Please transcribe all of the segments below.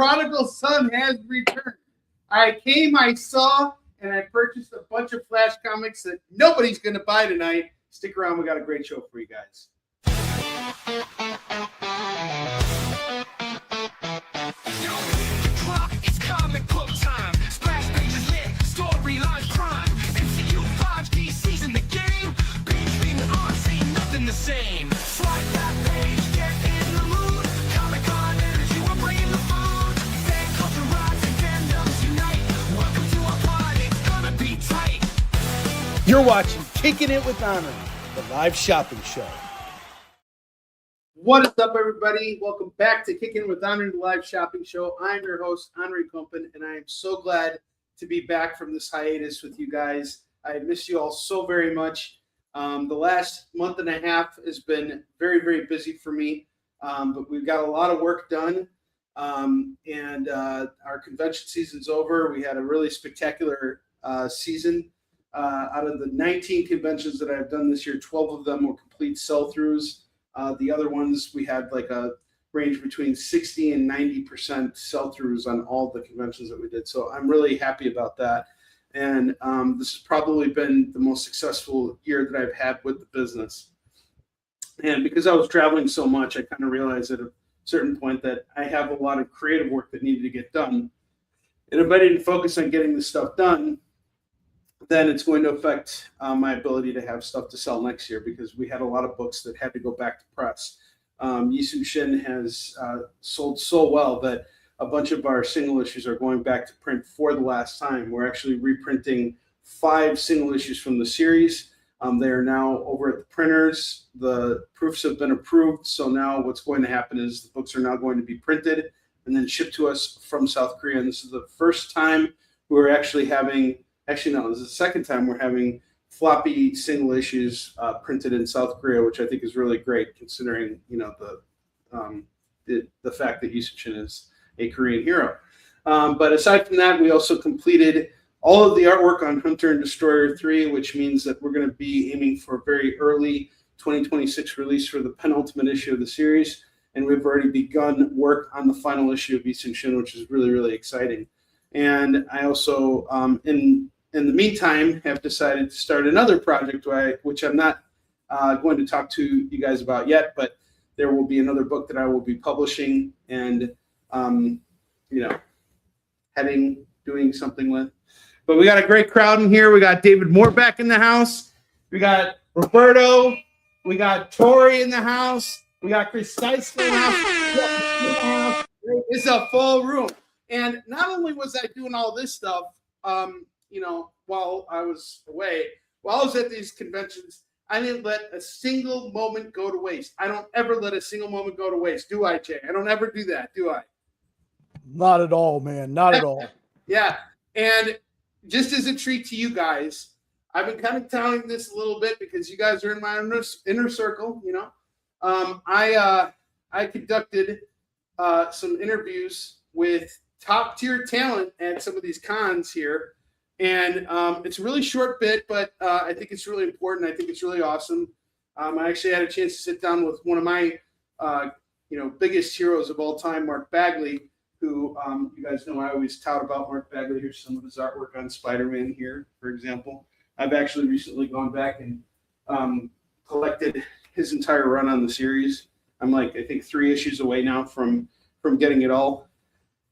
prodigal son has returned. I came, I saw, and I purchased a bunch of Flash comics that nobody's going to buy tonight. Stick around. We got a great show for you guys. It's comic book time. Splash pages lit, storyline crime. MCU 5D season the game. Being on, ain't nothing the same. Swipe that page, get in the mood. Comic-Con energy, we're bringing the food. Fan culture rise and fandoms unite. Welcome to our pod, it's gonna be tight. You're watching Kickin It With Onrie, the live shopping show. What is up, everybody? Welcome back to Kickin It With Onrie, the live shopping show. I'm your host, Onrie Kompan, and I am so glad to be back from this hiatus with you guys. I missed you all so very much. The last month and a half has been very, very busy for me, but we've got a lot of work done, and our convention season's over. We had a really spectacular season. Out of the 19 conventions that I've done this year, 12 of them were complete sell-throughs. The other ones, we had like a range between 60 and 90% sell-throughs on all the conventions that we did. So I'm really happy about that. And this has probably been the most successful year that I've had with the business. And because I was traveling so much, I kind of realized at a certain point that I have a lot of creative work that needed to get done. And if I didn't focus on getting this stuff done, then it's going to affect my ability to have stuff to sell next year, because we had a lot of books that had to go back to press. Yisun Shin has sold so well that a bunch of our single issues are going back to print for the last time. We're actually reprinting 5 single issues from the series. They are now over at the printers. The proofs have been approved. So now what's going to happen is the books are now going to be printed and then shipped to us from South Korea. And this is the first time we're actually having this is the second time we're having floppy single issues printed in South Korea, which I think is really great, considering the fact that Yisun Shin is a Korean hero. But aside from that, we also completed all of the artwork on Hunter and Destroyer 3, which means that we're going to be aiming for a very early 2026 release for the penultimate issue of the series. And we've already begun work on the final issue of Yisun Shin, which is really, really exciting. And I also, in the meantime, have decided to start another project, which I'm not going to talk to you guys about yet, but there will be another book that I will be publishing and, doing something with. But we got a great crowd in here. We got David Moore back in the house. We got Roberto. We got Tori in the house. We got Chris Stice in the house. It's a full room. And not only was I doing all this stuff, while I was away, while I was at these conventions, I didn't let a single moment go to waste. I don't ever let a single moment go to waste, do I, Jay? I don't ever do that, do I? Not at all, man. Not at all. Yeah. And just as a treat to you guys, I've been kind of touting this a little bit because you guys are in my inner circle, I conducted some interviews with top tier talent at some of these cons here. And it's a really short bit, but I think it's really important. I think it's really awesome. I actually had a chance to sit down with one of my, biggest heroes of all time, Mark Bagley, who you guys know I always tout about Mark Bagley. Here's some of his artwork on Spider-Man here, for example. I've actually recently gone back and collected his entire run on the series. I'm I think 3 issues away now from getting it all.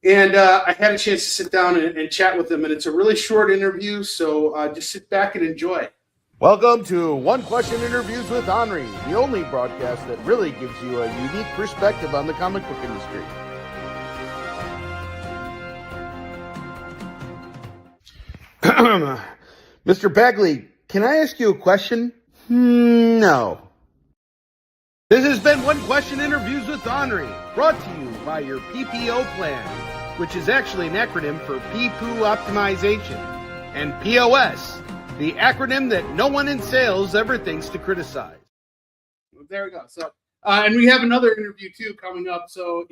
And I had a chance to sit down and chat with him, and it's a really short interview, so just sit back and enjoy. Welcome to One Question Interviews with Onrie, the only broadcast that really gives you a unique perspective on the comic book industry. Mr. Bagley, can I ask you a question? No. This has been One Question Interviews with Onrie, brought to you by your PPO plan, which is actually an acronym for PPO Optimization, and POS, the acronym that no one in sales ever thinks to criticize. There we go. So, and we have another interview too coming up. So,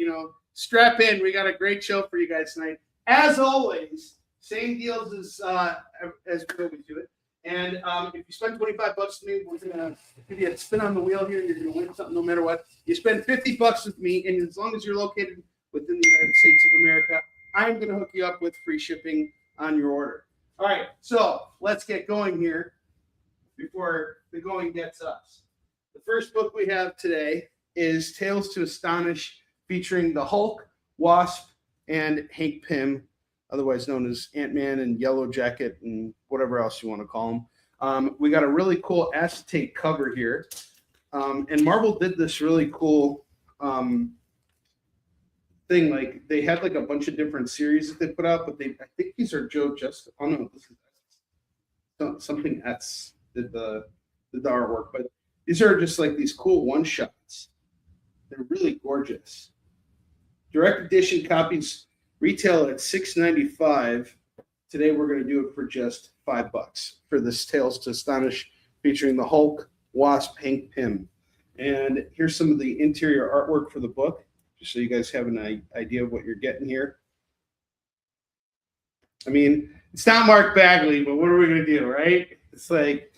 strap in. We got a great show for you guys tonight. As always, same deals as we always do it. And if you spend $25 with me, we're gonna give you a spin on the wheel here. You're gonna win something no matter what. You spend $50 with me, and as long as you're located within the United States of America, I'm going to hook you up with free shipping on your order. All right, so let's get going here before the going gets us. The first book we have today is Tales to Astonish, featuring the Hulk, Wasp, and Hank Pym, otherwise known as Ant-Man and Yellow Jacket and whatever else you want to call him. We got a really cool acetate cover here. And Marvel did this really cool thing. Like, they had like a bunch of different series that they put out, but I think these are Joe Just. Oh no, this is something Ets did the artwork, but these are just like these cool one shots. They're really gorgeous. Direct edition copies retail at $6.95. Today we're going to do it for just $5 for this Tales to Astonish, featuring the Hulk, Wasp, Hank Pym. And here's some of the interior artwork for the book, just so you guys have an idea of what you're getting here. I mean, it's not Mark Bagley, but what are we going to do, right? It's like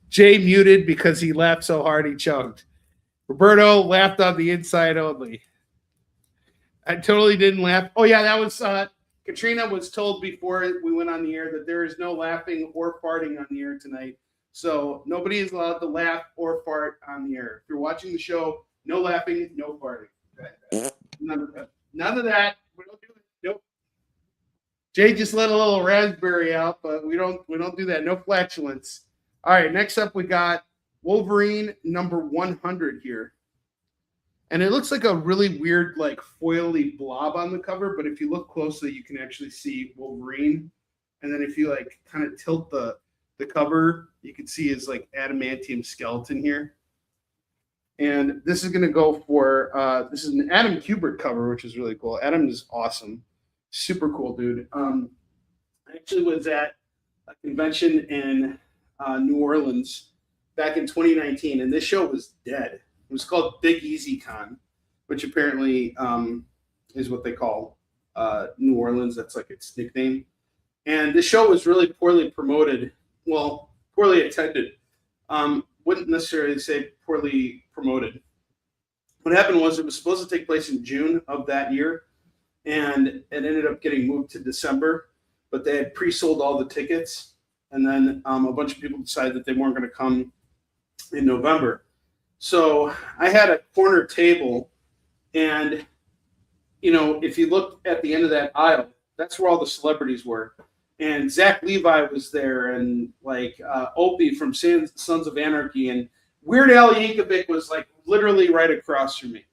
Jay muted because he laughed so hard he choked. Roberto laughed on the inside only. I totally didn't laugh. Oh, yeah, that was Katrina was told before we went on the air that there is no laughing or farting on the air tonight. So nobody is allowed to laugh or fart on the air. If you're watching the show, no laughing, no farting. None of that. None of that. We don't do it. Nope. Jay just let a little raspberry out, but we don't do that. No flatulence. All right, next up we got Wolverine number 100 here. And it looks like a really weird, like, foily blob on the cover, but if you look closely, you can actually see Wolverine. And then if you, like, kind of tilt the cover, you can see his, like, adamantium skeleton here. And this is going to go for, this is an Adam Kubert cover, which is really cool. Adam is awesome. Super cool, dude. I actually was at a convention in New Orleans back in 2019, and this show was dead. It was called Big Easy Con, which apparently is what they call New Orleans. That's like its nickname. And this show was really poorly promoted. Well, poorly attended. Wouldn't necessarily say poorly promoted. What happened was it was supposed to take place in June of that year, and it ended up getting moved to December. But they had pre-sold all the tickets, and then a bunch of people decided that they weren't going to come in November. So I had a corner table, and, you know, if you look at the end of that aisle, that's where all the celebrities were. And Zach Levi was there, and like Opie from Sons of Anarchy, and Weird Al Yankovic was like literally right across from me.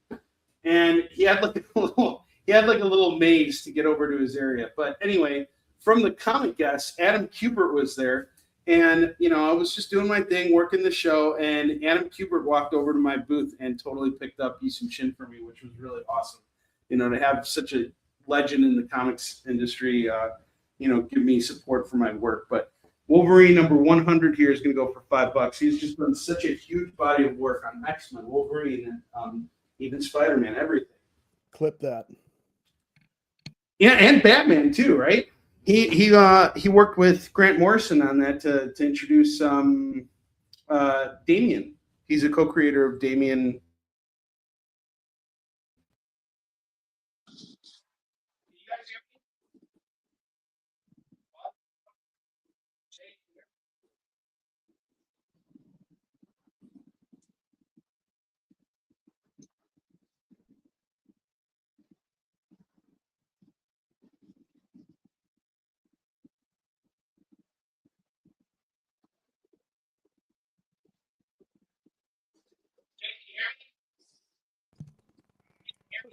And he had like a little maze to get over to his area. But anyway, from the comic guests, Adam Kubert was there. And, you know, I was just doing my thing, working the show, and Adam Kubert walked over to my booth and totally picked up Isum Shin for me, which was really awesome. You know, to have such a legend in the comics industry, you know, give me support for my work. But Wolverine number 100 here is going to go for $5. He's just done such a huge body of work on X-Men, Wolverine, and even Spider-Man, everything. Clip that. Yeah, and Batman too, right? He worked with Grant Morrison on that to introduce Damian. He's a co-creator of Damian.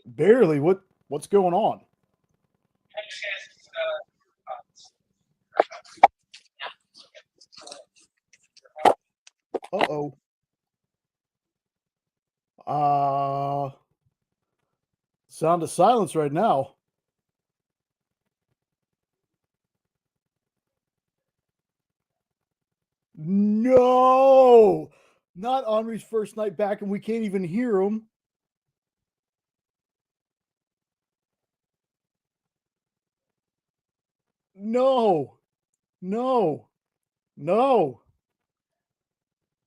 Barely. What's going on? Uh-oh. Sound of silence right now. No! Not Onrie's first night back, and we can't even hear him. No. No. No.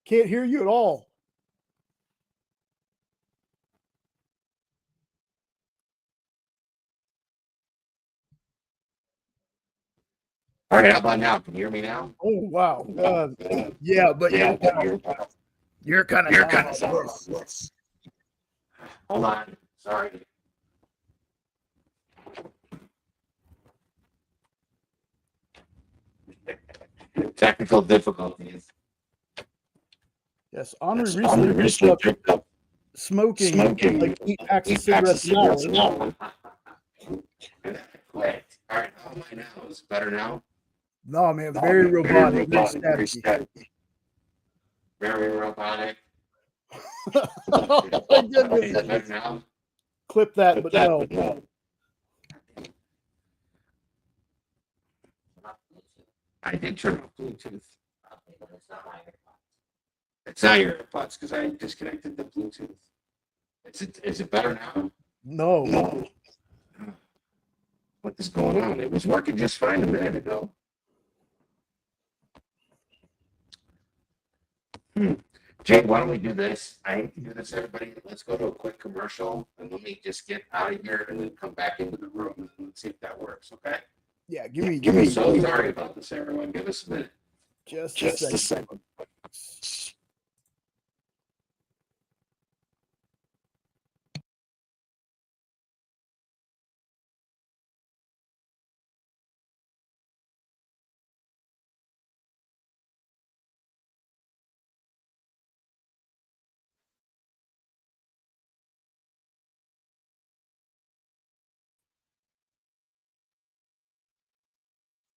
Can't hear you at all. All right, how about now? Can you hear me now? Oh wow. Yeah, but you're kind of soft. Hold on. Sorry. Technical difficulties. Yes, Onrie recently picked up smoking like 8 packs of cigarettes an hour. Quit. All right, how am I now? Is it better now? No, man, very robotic, very staticky. Very robotic. Oh my Is it goodness. better now? Clip that, but no. I did turn off Bluetooth. It's not your AirPods because I disconnected the Bluetooth. Is it better now? No. What is going on? It was working just fine a minute ago. Jay, why don't we do this? I hate to do this, everybody. Let's go to a quick commercial and let me just get out of here and then come back into the room and let's see if that works, okay? Yeah, give me So sorry about this, everyone. Give us a minute. just a second.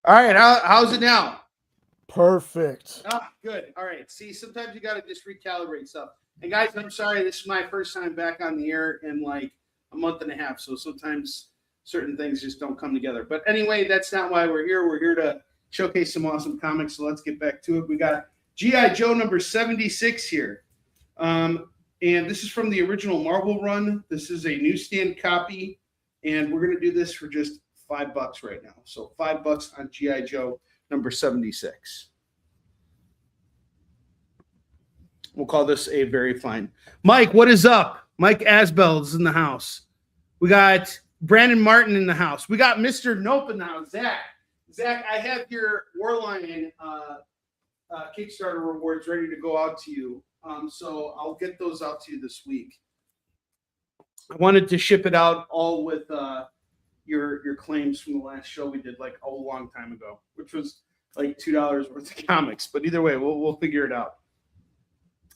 All right, how's it now? Perfect. Ah, good. All right. See, sometimes you got to just recalibrate stuff. And guys, I'm sorry. This is my first time back on the air in like a month and a half. So sometimes certain things just don't come together. But anyway, that's not why we're here. We're here to showcase some awesome comics. So let's get back to it. We got G.I. Joe number 76 here. And this is from the original Marvel run. This is a newsstand copy. And we're going to do this for just $5 right now. So $5 on G.I. Joe number 76. We'll call this a very fine. Mike, what is up? Mike Asbell is in the house. We got Brandon Martin in the house. We got Mr. Nope in the house. Zach, I have your Warlion Kickstarter rewards ready to go out to you. So I'll get those out to you this week. I wanted to ship it out all with your claims from the last show we did like a long time ago, which was like $2 worth of comics. But either way, we'll figure it out.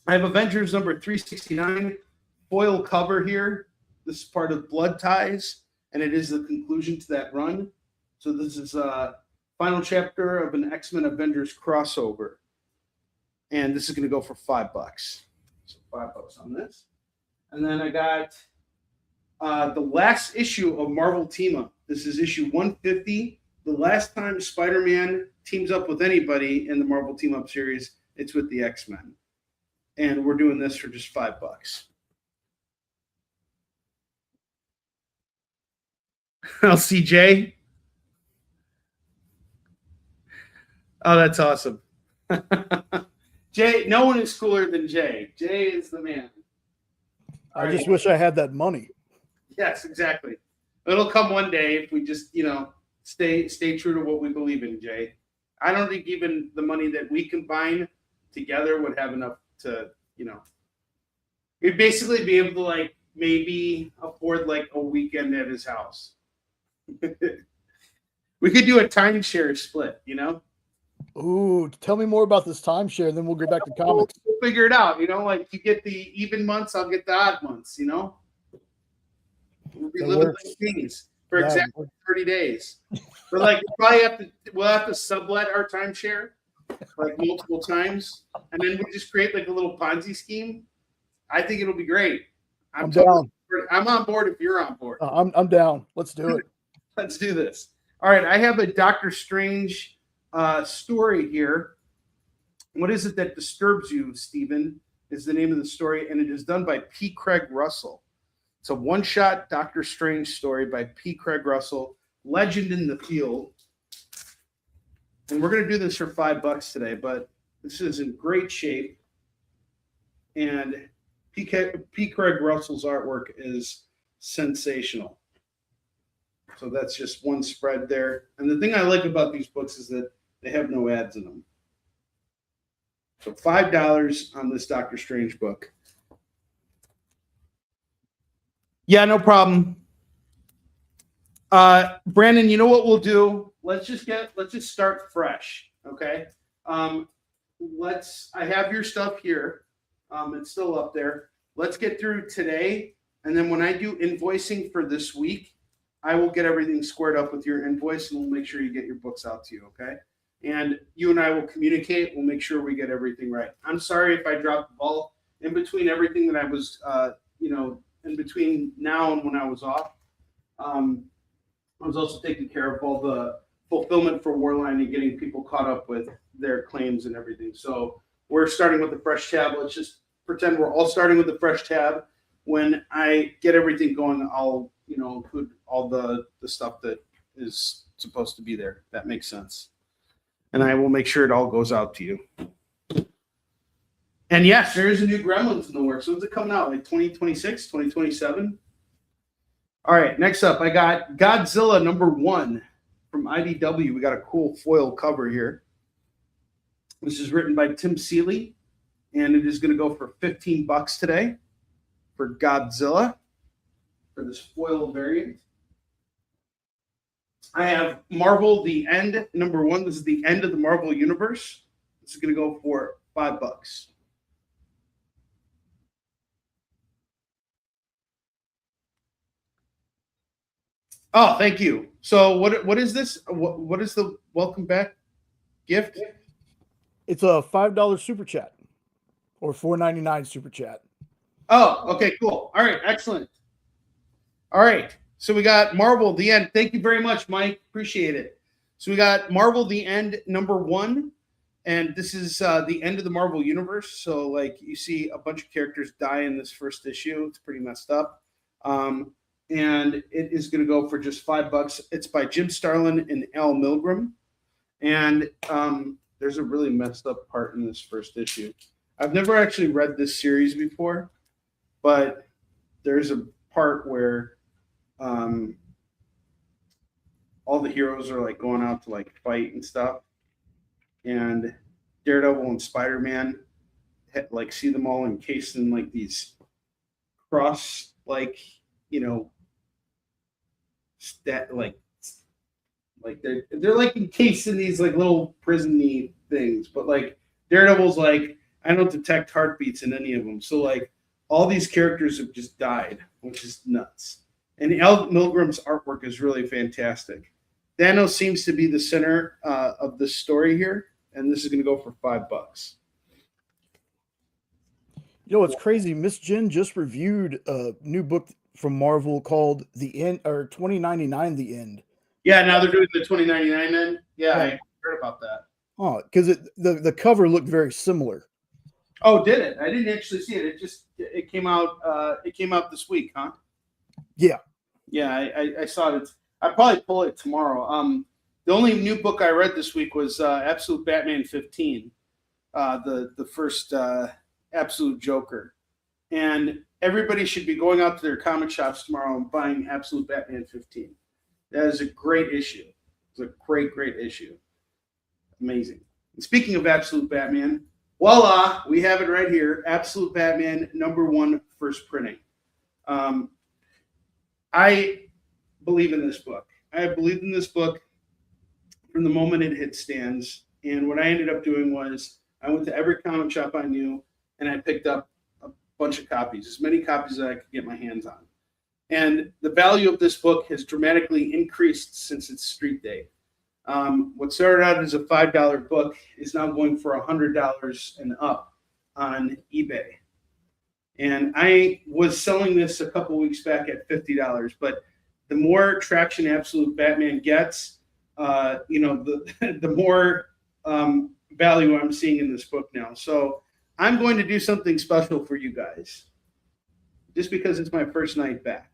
I have Avengers number 369 foil cover here. This is part of Blood Ties, and it is the conclusion to that run. So this is a final chapter of an X-Men Avengers crossover. And this is going to go for $5. So $5 on this. And then I got the last issue of Marvel Team Up. This is issue 150. The last time Spider-Man teams up with anybody in the Marvel Team Up series, it's with the X-Men. And we're doing this for just $5. LCJ. Oh, that's awesome. Jay, no one is cooler than Jay. Jay is the man. I just wish I had that money. Yes, exactly. It'll come one day if we just, stay true to what we believe in, Jay. I don't think even the money that we combine together would have enough to, we'd basically be able to like maybe afford like a weekend at his house. We could do a timeshare split, Ooh, tell me more about this timeshare, and then we'll go back to comics. We'll figure it out, like you get the even months, I'll get the odd months, We'll be living like kings for exactly 30 days. But like we'll have to sublet our timeshare like multiple times, and then we just create like a little Ponzi scheme. I think it'll be great. I'm down. I'm on board if you're on board. I'm down. Let's do it. Let's do this. All right, I have a Doctor Strange story here. What is it that disturbs you, Stephen? Is the name of the story, and it is done by P. Craig Russell. It's a one-shot Doctor Strange story by P. Craig Russell, legend in the field. And we're going to do this for $5 today, but this is in great shape. And P. Craig Russell's artwork is sensational. So that's just one spread there. And the thing I like about these books is that they have no ads in them. So $5 on this Doctor Strange book. Yeah, no problem. Brandon, you know what we'll do? Let's just start fresh. Okay. I have your stuff here. It's still up there. Let's get through today. And then when I do invoicing for this week, I will get everything squared up with your invoice and we'll make sure you get your books out to you. Okay. And you and I will communicate. We'll make sure we get everything right. I'm sorry if I dropped the ball in between everything that I was, in between now and when I was off. I was also taking care of all the fulfillment for Warline and getting people caught up with their claims and everything. So we're starting with a fresh tab. Let's just pretend we're all starting with a fresh tab. When I get everything going, I'll include all the stuff that is supposed to be there. That makes sense. And I will make sure it all goes out to you. And yes, there is a new Gremlins in the works. When's it coming out? Like 2026, 2027? All right, next up, I got Godzilla #1 from IDW. We got a cool foil cover here. This is written by Tim Seeley, and it is going to go for $15 today for Godzilla for this foil variant. I have Marvel The End #1. This is the end of the Marvel Universe. This is going to go for $5. Oh, thank you. So what is this? What is the welcome back gift? It's a $5 super chat or $4.99 super chat. Oh, okay, cool. All right, excellent. All right. So we got Marvel The End. Thank you very much, Mike. Appreciate it. So we got Marvel The End #1, and this is the end of the Marvel Universe. So like you see a bunch of characters die in this first issue. It's pretty messed up. And it is going to go for just $5. It's by Jim Starlin and Al Milgrom. And there's a really messed up part in this first issue. I've never actually read this series before, but there's a part where all the heroes are like going out to like fight and stuff. And Daredevil and Spider-Man like see them all encased in like these cross they're like encased in these like little prison-y things, but like Daredevil's like, I don't detect heartbeats in any of them. So like all these characters have just died, which is nuts. And Al Milgrom's artwork is really fantastic. Thanos seems to be the center of the story here, and this is going to go for $5. You know what's crazy? Miss Jen just reviewed a new book from Marvel called The End, or 2099 The End. Yeah, now they're doing the 2099 then. Yeah, I heard about that. Oh, because the cover looked very similar. Oh, did it? I didn't actually see it. It came out. It came out this week, huh? Yeah. Yeah, I saw it. I'll probably pull it tomorrow. The only new book I read this week was Absolute Batman 15, the first Absolute Joker, and everybody should be going out to their comic shops tomorrow and buying Absolute Batman 15. That is a great issue. It's a great issue. Amazing. And speaking of Absolute Batman, voila, we have it right here. Absolute Batman #1 first printing. I believe in this book. I have believed in this book from the moment it hit stands. And what I ended up doing was I went to every comic shop I knew and I picked up a bunch of copies, as many copies as I could get my hands on. And the value of this book has dramatically increased since its street day. What started out as a $5 book is now going for $100 and up on eBay. And I was selling this a couple weeks back at $50, but the more traction Absolute Batman gets, the more value I'm seeing in this book now. So I'm going to do something special for you guys, just because it's my first night back.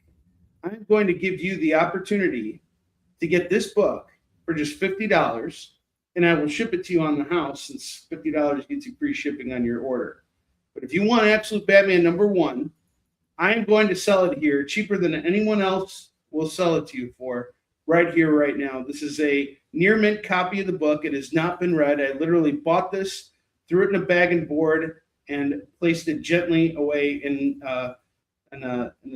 I'm going to give you the opportunity to get this book for just $50, and I will ship it to you on the house, since $50 gets you free shipping on your order. But if you want Absolute Batman #1, I am going to sell it here cheaper than anyone else will sell it to you for right here, right now. This is a near mint copy of the book. It has not been read. I literally bought this, threw it in a bag and board, and placed it gently away in a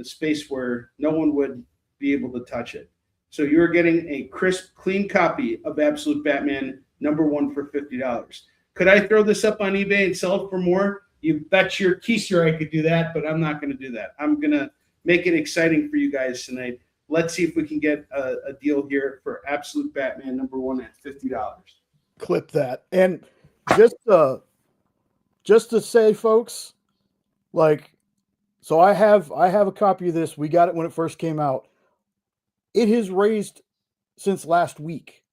space where no one would be able to touch it. So you're getting a crisp, clean copy of Absolute Batman #1 for $50. Could I throw this up on eBay and sell it for more? You bet your keister I could do that, but I'm not going to do that. I'm going to make it exciting for you guys tonight. Let's see if we can get a deal here for Absolute Batman #1 at $50. Clip that. And just to say, folks, like, so I have a copy of this. We got it when it first came out. It has raised since last week.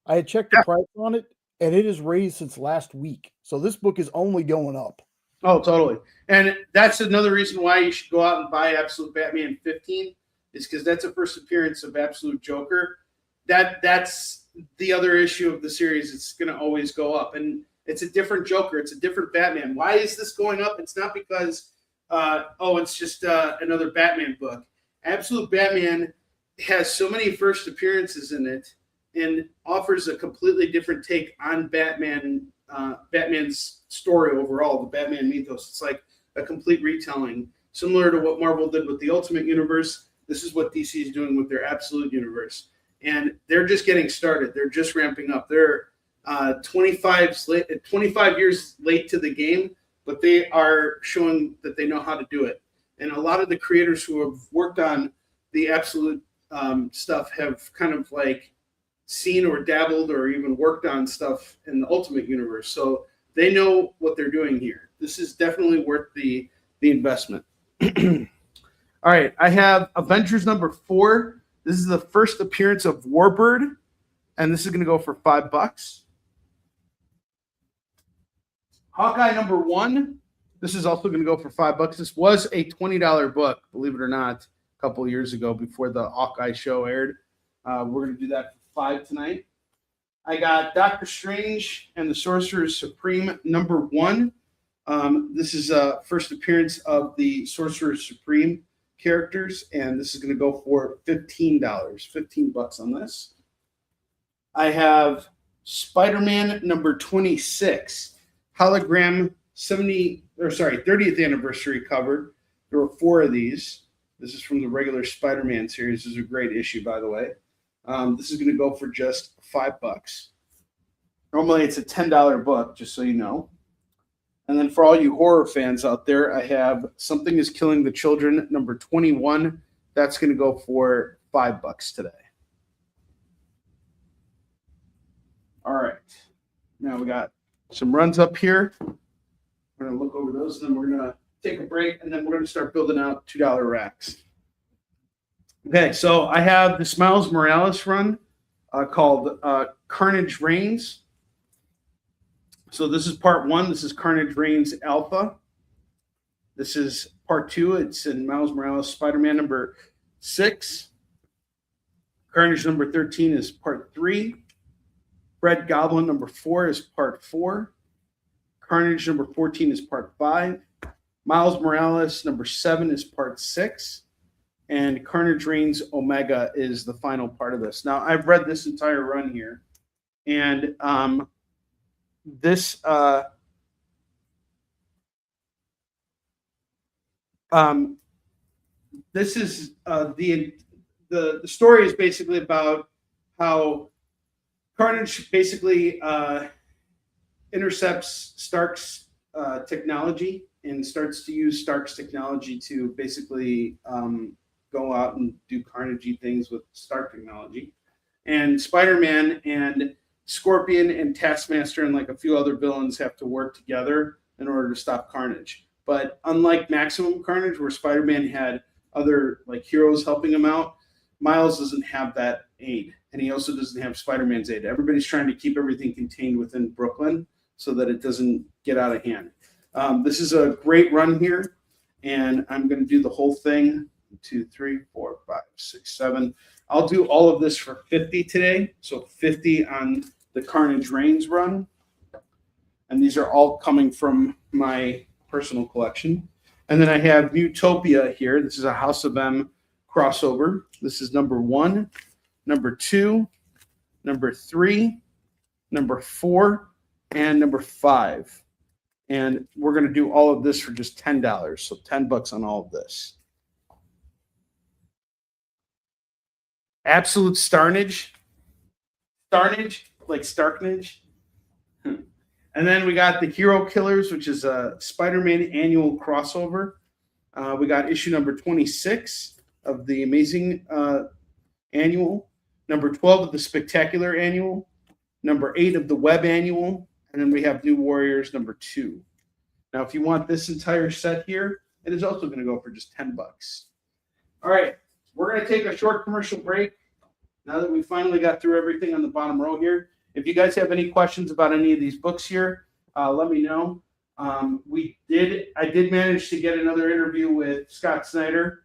I had checked the price on it, and it has raised since last week. So this book is only going up. Oh, totally. And that's another reason why you should go out and buy Absolute Batman 15, is because that's a first appearance of Absolute Joker. That's the other issue of the series. It's going to always go up. And it's a different Joker. It's a different Batman. Why is this going up? It's not because, it's just another Batman book. Absolute Batman has so many first appearances in it and offers a completely different take on Batman's story overall, the Batman mythos. It's like a complete retelling, similar to what Marvel did with the Ultimate Universe. This is what DC is doing with their Absolute Universe. And they're just getting started. They're just ramping up. They're 25 years late to the game, but they are showing that they know how to do it. And a lot of the creators who have worked on the Absolute stuff have kind of like seen or dabbled or even worked on stuff in the Ultimate Universe. So they know what they're doing here. This is definitely worth the investment. All right, I have Avengers #4. This is the first appearance of Warbird, and this is going to go for $5. Hawkeye #1. This is also going to go for $5. This was a $20 book, believe it or not, a couple of years ago before the Hawkeye show aired. We're going to do that for $5 tonight. I got Doctor Strange and the Sorcerer Supreme #1. This is a first appearance of the Sorcerer Supreme characters, and this is going to go for $15. $15 on this. I have Spider-Man #26, hologram 30th anniversary cover. There were 4 of these. This is from the regular Spider-Man series. This is a great issue, by the way. This is going to go for just $5. Normally it's a $10 book, just so you know. And then for all you horror fans out there, I have Something is Killing the Children #21. That's going to go for $5 today. All right. Now we got some runs up here. We're going to look over those, and then we're going to take a break, and then we're going to start building out $2 racks. Okay, so I have this Miles Morales run called Carnage Reigns. So this is part 1. This is Carnage Reigns Alpha. This is part 2. It's in Miles Morales Spider-Man #6. Carnage #13 is part 3. Red Goblin #4 is part 4. Carnage #14 is part 5. Miles Morales #7 is part 6. And Carnage Reigns Omega is the final part of this. Now, I've read this entire run here. And this is the story is basically about how Carnage basically intercepts Stark's technology and starts to use Stark's technology to basically go out and do carnagey things with Stark technology. And Spider-Man and Scorpion and Taskmaster and like a few other villains have to work together in order to stop Carnage. But unlike Maximum Carnage, where Spider-Man had other like heroes helping him out, Miles doesn't have that aid. And he also doesn't have Spider-Man's aid. Everybody's trying to keep everything contained within Brooklyn so that it doesn't get out of hand. This is a great run here, and I'm going to do the whole thing. 1, 2, 3, 4, 5, 6, 7. I'll do all of this for $50 today. So $50 on the Carnage Reigns run. And these are all coming from my personal collection. And then I have Utopia here. This is a House of M crossover. This is #1. number 2, number 3, number 4, and number 5. And we're going to do all of this for just $10. So $10 on all of this. Absolute Starnage. Starnage, like Starknage. And then we got the Hero Killers, which is a Spider-Man annual crossover. We got issue number 26 of the Amazing annual, number 12 of the Spectacular annual, number 8 of the Web annual, and then we have New Warriors number 2. Now, if you want this entire set here, it is also going to go for just $10. All right, we're going to take a short commercial break. Now that we finally got through everything on the bottom row here, if you guys have any questions about any of these books here, let me know. I did manage to get another interview with Scott Snyder,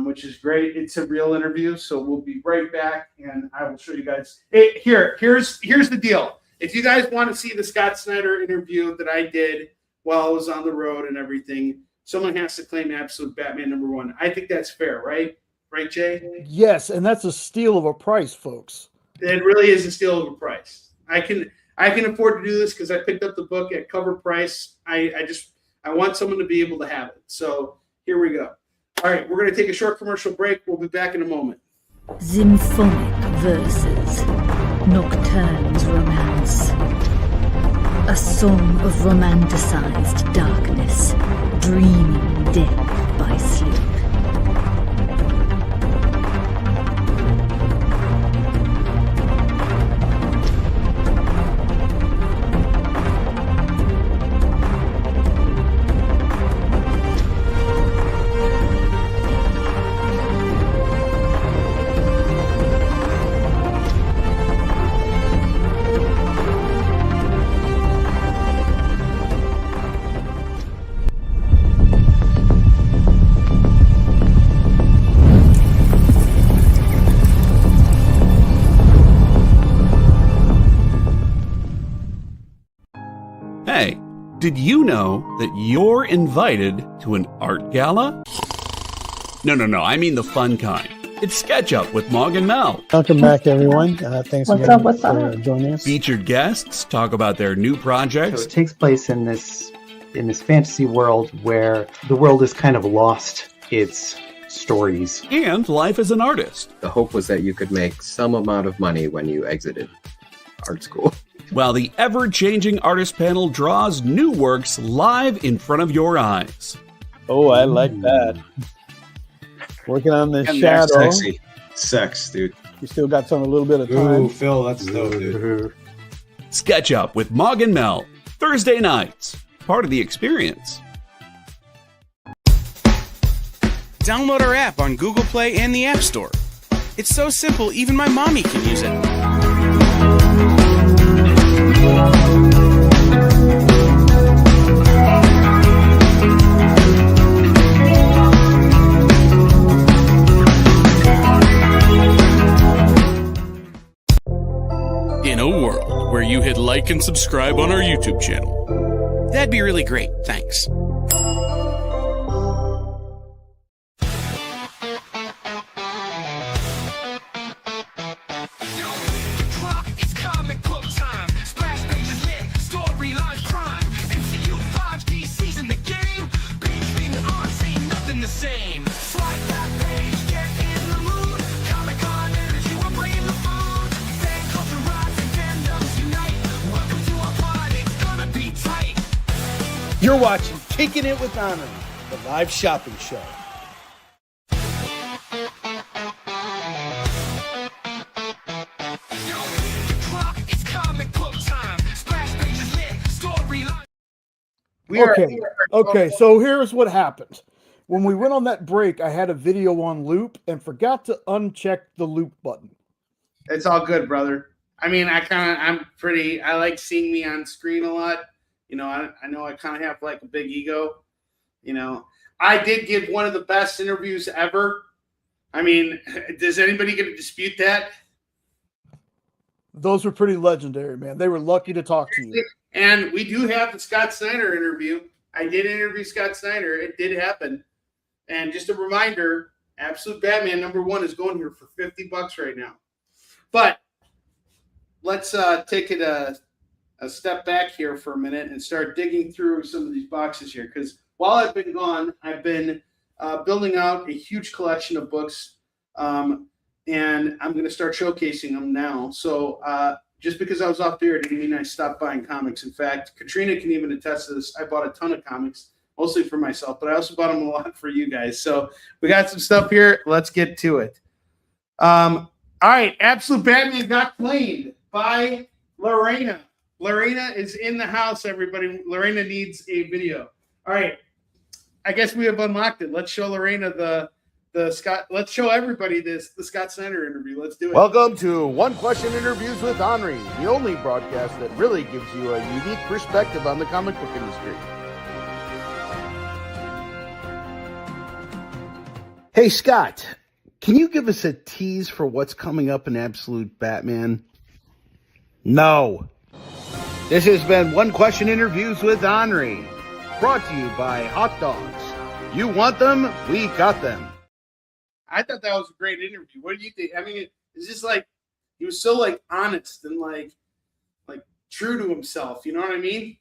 which is great. It's a real interview, so we'll be right back, and I will show you guys. Here's the deal. If you guys want to see the Scott Snyder interview that I did while I was on the road and everything, someone has to claim absolute Batman #1. I think that's fair, right? Right, Jay? Yes, and that's a steal of a price, folks. It really is a steal of a price. I can afford to do this because I picked up the book at cover price. I want someone to be able to have it. So here we go. All right, we're going to take a short commercial break. We'll be back in a moment. Symphonic verses, Nocturne's romance. A song of romanticized darkness, dreaming death by sleep. Hey, did you know that you're invited to an art gala? No, I mean the fun kind. It's SketchUp with Mog and Mel. Welcome back, everyone. Thanks What's again up? for joining us. Featured guests talk about their new So projects. it takes place in this fantasy world where the world has kind of lost its stories. And life as an artist. The hope was that you could make some amount of money when you exited art school. While the ever-changing artist panel draws new works live in front of your eyes. Oh, I like that. Working on the And shadow. Sexy. Sex, dude. You still got a little bit of time. Ooh, Phil, that's dope, dude. SketchUp with Mog and Mel. Thursday nights. Part of the experience. Download our app on Google Play and the App Store. It's so simple, even my mommy can use it. In a world where you hit like and subscribe on our YouTube channel, that'd be really great, thanks. It's comic book time. Splash pages lit, storylines crime. MCU 5D season the game. Being on, ain't nothing the same. Slide that page, get in the mood. Comic-Con energy, we're bringing the food. Fan culture rise and fandoms unite. Welcome to our pod, it's gonna be tight. You're watching Kickin It With Onrie, the live shopping show. It's comic book time. Splash pages lit, storyline. Okay, so here's what happened. When we went on that break, I had a video on loop and forgot to uncheck the loop button. It's all good, brother. I mean, I like seeing me on screen a lot. You know, I know I kind of have like a big ego. You know, I did give one of the best interviews ever. I mean, does anybody get to dispute that? Those were pretty legendary, man. They were lucky to talk to you. And we do have the Scott Snyder interview. I did interview Scott Snyder. It did happen. And just a reminder, Absolute Batman #1 is going here for $50 right now. But let's take it a step back here for a minute and start digging through some of these boxes here. Because while I've been gone, I've been building out a huge collection of books, and I'm going to start showcasing them now. So just because I was off there didn't mean I stopped buying comics. In fact, Katrina can even attest to this. I bought a ton of comics, mostly for myself, but I also bought them a lot for you guys. So we got some stuff here. Let's get to it. All right, Absolute Batman got claimed by Lorena. Lorena is in the house, everybody. Lorena needs a video. All right, I guess we have unlocked it. Let's show Lorena the Scott. Let's show everybody the Scott Snyder interview. Let's do it. Welcome to One Question Interviews with Onrie, the only broadcast that really gives you a unique perspective on the comic book industry. Hey, Scott, can you give us a tease for what's coming up in Absolute Batman? No. This has been One Question Interviews with Onrie, brought to you by Hot Dogs. You want them? We got them. I thought that was a great interview. What do you think? I mean, it's just like he was so like honest and like true to himself. You know what I mean?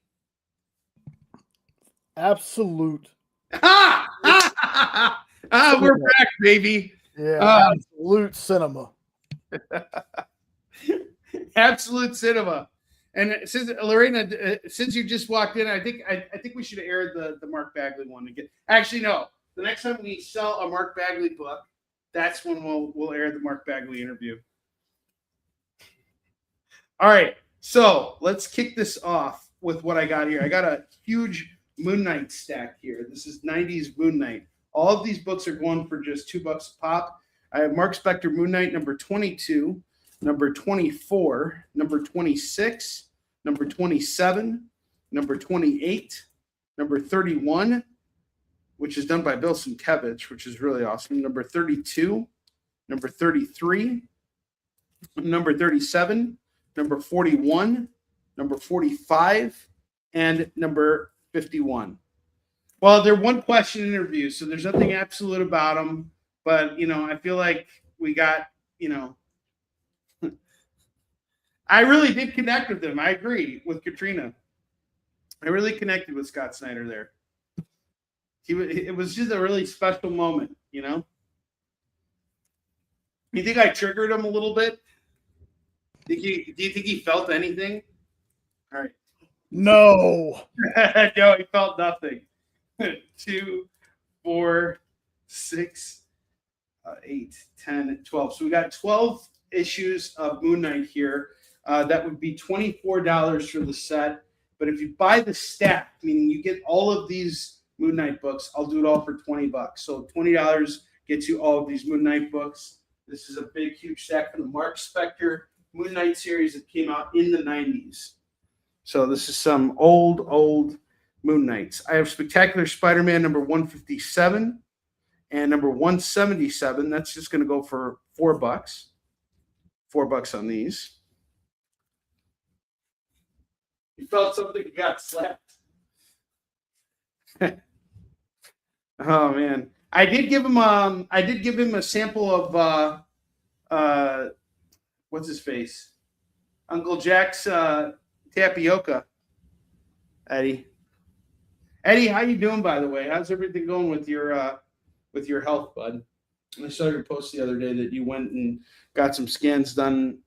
Absolute. We're back, baby. Yeah, absolute cinema. Absolute cinema. And since Lorena, since you just walked in, I think we should air the Mark Bagley one again. Actually, no. The next time we sell a Mark Bagley book, that's when we'll air the Mark Bagley interview. All right, so let's kick this off with what I got here. I got a huge Moon Knight stack here. This is 90s Moon Knight. All of these books are going for just $2 a pop. I have Mark Spector Moon Knight number 22, number 24, number 26, number 27, number 28, number 31, which is done by Bill Sienkiewicz, which is really awesome. Number 32, number 33, number 37, number 41, number 45, and number 51. Well, they're one question interviews, so there's nothing absolute about them. But, I feel like we got, I really did connect with them. I agree with Katrina. I really connected with Scott Snyder there. It was just a really special moment, You think I triggered him a little bit? Do you think he felt anything? All right. No. No, he felt nothing. 2, 4, 6, 8, 10, 12. So we got 12 issues of Moon Knight here. That would be $24 for the set. But if you buy the stack, meaning you get all of these Moon Knight books, I'll do it all for $20. So $20 gets you all of these Moon Knight books. This is a big, huge stack from the Mark Spector Moon Knight series that came out in the 90s. So this is some old Moon Knights. I have Spectacular Spider-Man number 157 and number 177. That's just going to go for $4. $4 on these. You felt something, you got slapped. Oh man, I did give him a sample of what's his face, Uncle Jack's tapioca. Eddie, how you doing, by the way? How's everything going with your health, bud? I saw your post the other day that you went and got some scans done.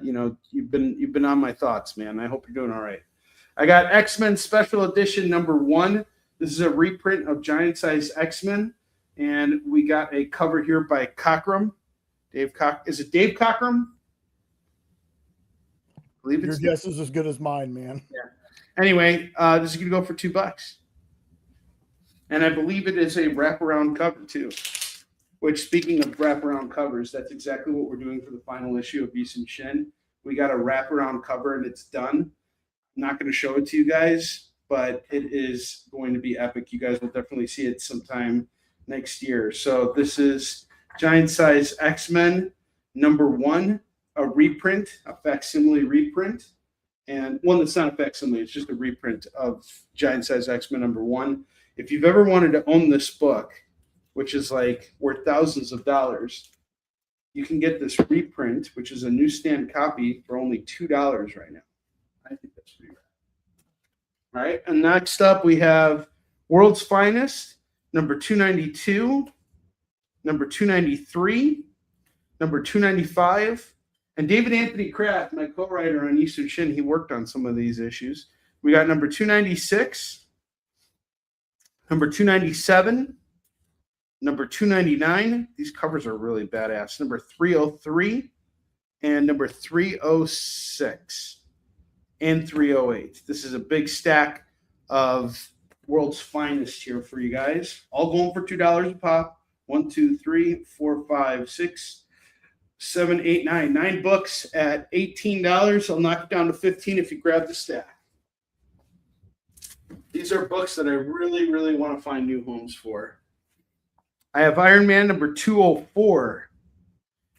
You've been on my thoughts, man. I hope you're doing all right. I got X-Men Special Edition number 1. This is a reprint of Giant Size X-Men, and we got a cover here by Cockrum. Is it Dave Cockrum? I believe it's your guess is as good as mine, man. Yeah. Anyway, this is going to go for $2. And I believe it is a wraparound cover, too. Which, speaking of wraparound covers, that's exactly what we're doing for the final issue of Beast and Shin. We got a wraparound cover, and it's done. I'm not going to show it to you guys, but it is going to be epic. You guys will definitely see it sometime next year. So this is Giant Size X-Men number 1, a reprint, a facsimile reprint. And one that's not a facsimile, it's just a reprint of Giant Size X-Men number 1. If you've ever wanted to own this book, which is like worth thousands of dollars, you can get this reprint, which is a newsstand copy, for only $2 right now. I think that's pretty rad. All right, and next up we have World's Finest, number 292, number 293, number 295, and David Anthony Kraft, my co-writer on Eastern Shin, he worked on some of these issues. We got number 296, number 297, number 299. These covers are really badass. Number 303 and number 306 and 308. This is a big stack of World's Finest here for you guys. All going for $2 a pop. 1, 2, 3, 4, 5, 6, 7, 8, 9. 9 books at $18. I'll knock it down to $15 if you grab the stack. These are books that I really, really want to find new homes for. I have Iron Man number 204,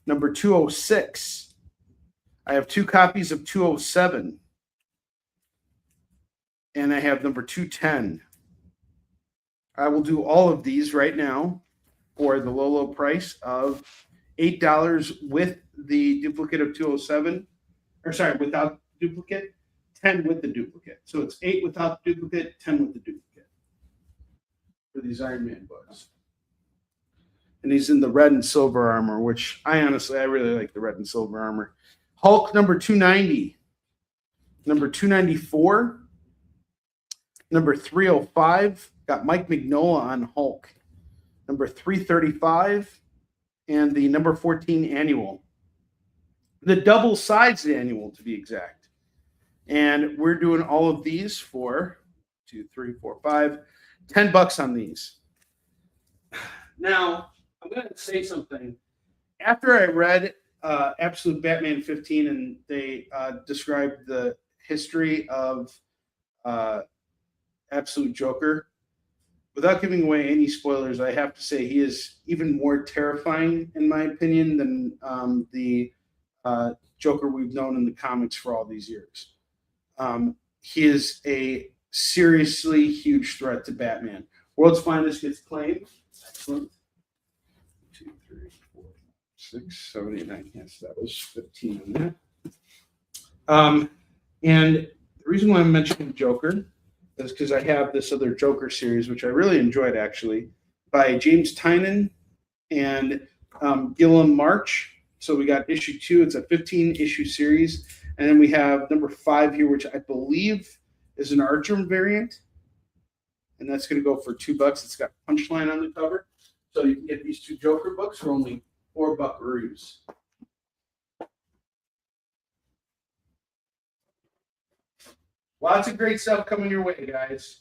number 206. I have 2 copies of 207. And I have number 210. I will do all of these right now for the low, low price of $8 with the duplicate of 207. Or sorry, without duplicate, 10 with the duplicate. So it's 8 without the duplicate, 10 with the duplicate for these Iron Man books. And he's in the red and silver armor, which I really like the red and silver armor. Hulk number 290, number 294, number 305. Got Mike Mignola on Hulk. Number 335 and the number 14 annual. The double-sized annual, to be exact. And we're doing all of these for 2, 3, 4, 5, $10 on these. Now, I'm going to say something. After I read Absolute Batman 15 and they described the history of Absolute Joker, without giving away any spoilers, I have to say he is even more terrifying, in my opinion, than the Joker we've known in the comics for all these years. He is a seriously huge threat to Batman. World's Finest gets claimed. Excellent. 2, 3, 4, 6, 7, 8, 9. Yes, that was 15 on that. And the reason why I'm mentioning Joker is because I have this other Joker series, which I really enjoyed, actually, by James Tynion and Gilliam March. So we got issue 2. It's a 15-issue series. And then we have number 5 here, which I believe is an Archer variant. And that's going to go for $2. It's got Punchline on the cover. So you can get these 2 Joker books for only $4 buckaroos. Lots of great stuff coming your way, guys.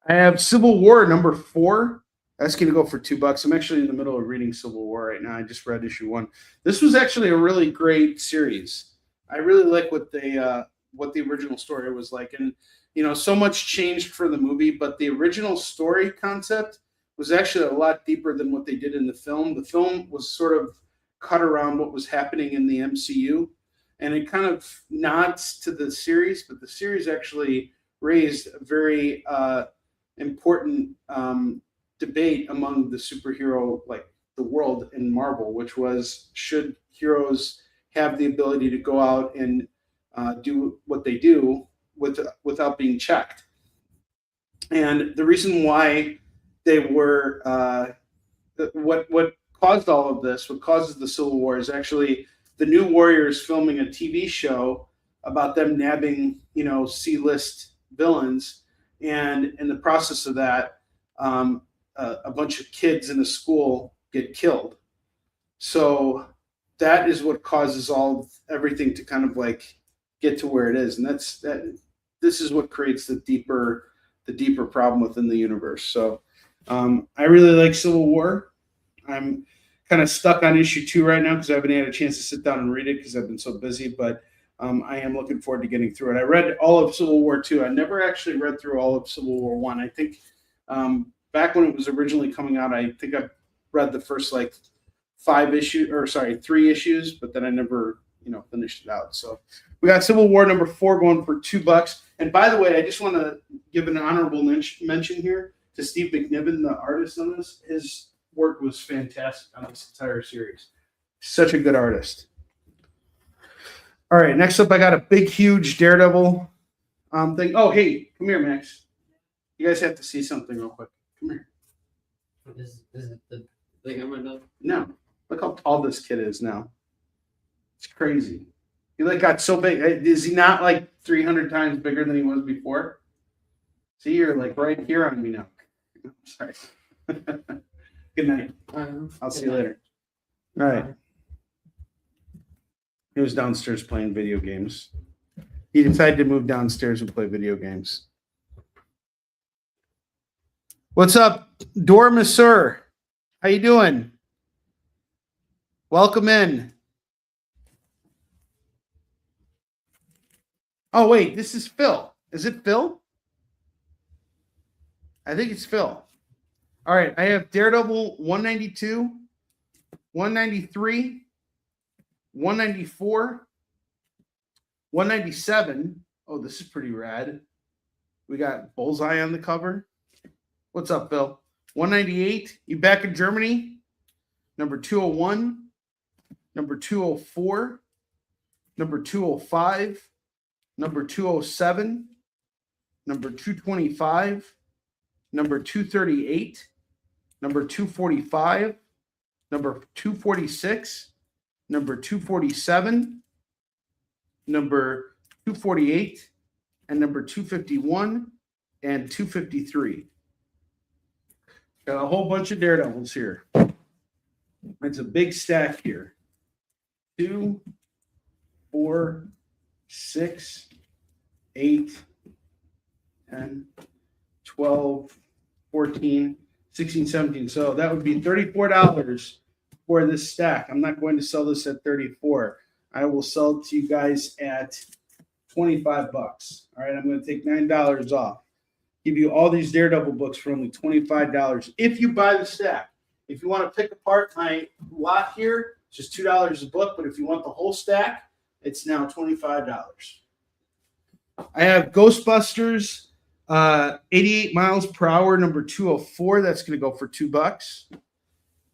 I have Civil War number 4. That's going to go for $2. I'm actually in the middle of reading Civil War right now. I just read issue 1. This was actually a really great series. I really like what the original story was like, and so much changed for the movie, but the original story concept was actually a lot deeper than what they did in the film. The film was sort of cut around what was happening in the MCU, and it kind of nods to the series, but the series actually raised a very important debate among the superhero, like the world in Marvel, which was, should heroes have the ability to go out and do what they do without being checked. And the reason why they were what caused all of this, what causes the Civil War, is actually the New Warriors filming a TV show about them nabbing C-list villains, and in the process of that, a bunch of kids in a school get killed. So that is what causes everything to kind of like get to where it is, and this is what creates the deeper problem within the universe. So I really like Civil War. I'm kind of stuck on issue 2 right now because I haven't had a chance to sit down and read it because I've been so busy, but I am looking forward to getting through it. I read all of Civil War 2. I never actually read through all of Civil War 1. I think back when it was originally coming out, I think I read the first like 3 issues, but then I never, finished it out. So we got Civil War #4 going for $2. And by the way, I just want to give an honorable mention here to Steve McNiven, the artist on this. His work was fantastic on this entire series. Such a good artist. All right, next up, I got a big, huge Daredevil thing. Oh, hey, come here, Max. You guys have to see something real quick. Come here. Is it the thing on my nose? No, look how tall this kid is now. It's crazy. He like got so big. Is he not like 300 times bigger than he was before? See, you're like right here on me now. Sorry. Good night. I'll see you later. All right. He was downstairs playing video games. He decided to move downstairs and play video games. What's up, Dormisur? How you doing? Welcome in. Oh, wait, this is Phil. Is it Phil? I think it's Phil. All right, I have Daredevil 192, 193, 194, 197. Oh, this is pretty rad. We got Bullseye on the cover. What's up, Phil? 198. You back in Germany? Number 201, number 204, number 205, number 207, number 225, number 238, number 245, number 246, number 247, number 248, and number 251 and 253. Got a whole bunch of Daredevils here. It's a big stack here. 2, 4, 6, 8, 10, 12, 14, 16, 17. So that would be $34 for this stack. I'm not going to sell this at $34. I will sell it to you guys at $25. All right, I'm going to take $9 off. Give you all these Daredevil books for only $25 if you buy the stack. If you want to pick apart my lot here, it's just $2 a book. But if you want the whole stack, it's now $25. I have Ghostbusters 88 miles per hour, number 204. That's going to go for $2.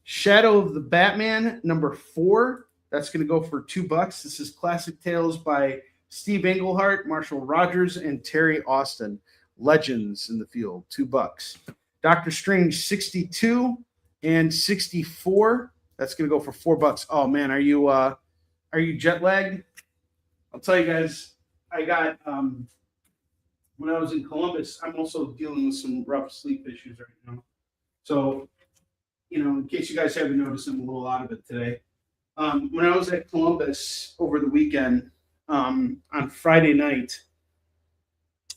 Shadow of the Batman, number 4. That's going to go for $2. This is Classic Tales by Steve Englehart, Marshall Rogers, and Terry Austin. Legends in the field, $2. Doctor Strange 62 and 64. That's going to go for $4. Oh man, are you jet lagged? I'll tell you guys, I got when I was in Columbus, I'm also dealing with some rough sleep issues right now. So, in case you guys haven't noticed, I'm a little out of it today. When I was at Columbus over the weekend, on Friday night,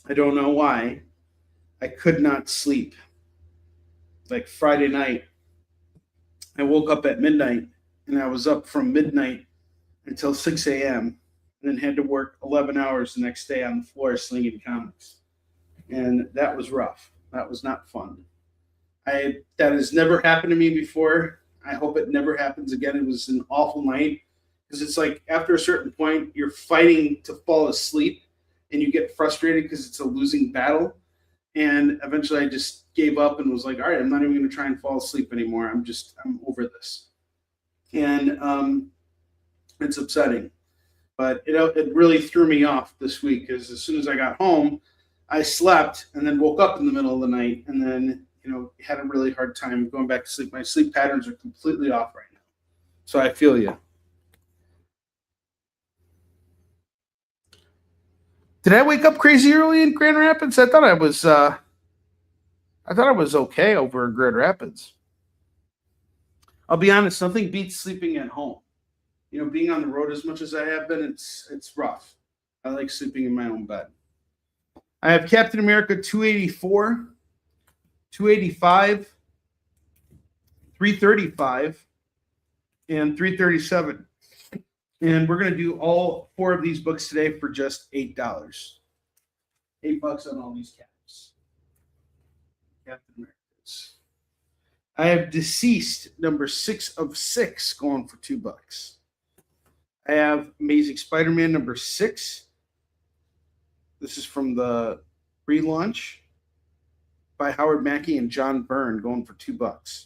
I don't know why, I could not sleep. Like Friday night, I woke up at midnight, and I was up from midnight until 6 a.m., and then had to work 11 hours the next day on the floor slinging comics. And that was rough. That was not fun. That has never happened to me before. I hope it never happens again. It was an awful night because it's like after a certain point, you're fighting to fall asleep and you get frustrated because it's a losing battle. And eventually I just gave up and was like, all right, I'm not even going to try and fall asleep anymore. I'm over this. And it's upsetting. But it really threw me off this week because as soon as I got home, I slept and then woke up in the middle of the night and then, had a really hard time going back to sleep. My sleep patterns are completely off right now. So I feel you. Did I wake up crazy early in Grand Rapids? I thought I was okay over in Grand Rapids. I'll be honest, nothing beats sleeping at home. Being on the road as much as I have been, it's rough. I like sleeping in my own bed. I have Captain America 284, 285, 335, and 337. And we're going to do all 4 of these books today for just $8. $8 on all these caps. Captain Americas. I have Deceased number 6 of 6 going for $2. I have Amazing Spider-Man number 6. This is from the relaunch by Howard Mackey and John Byrne, going for $2.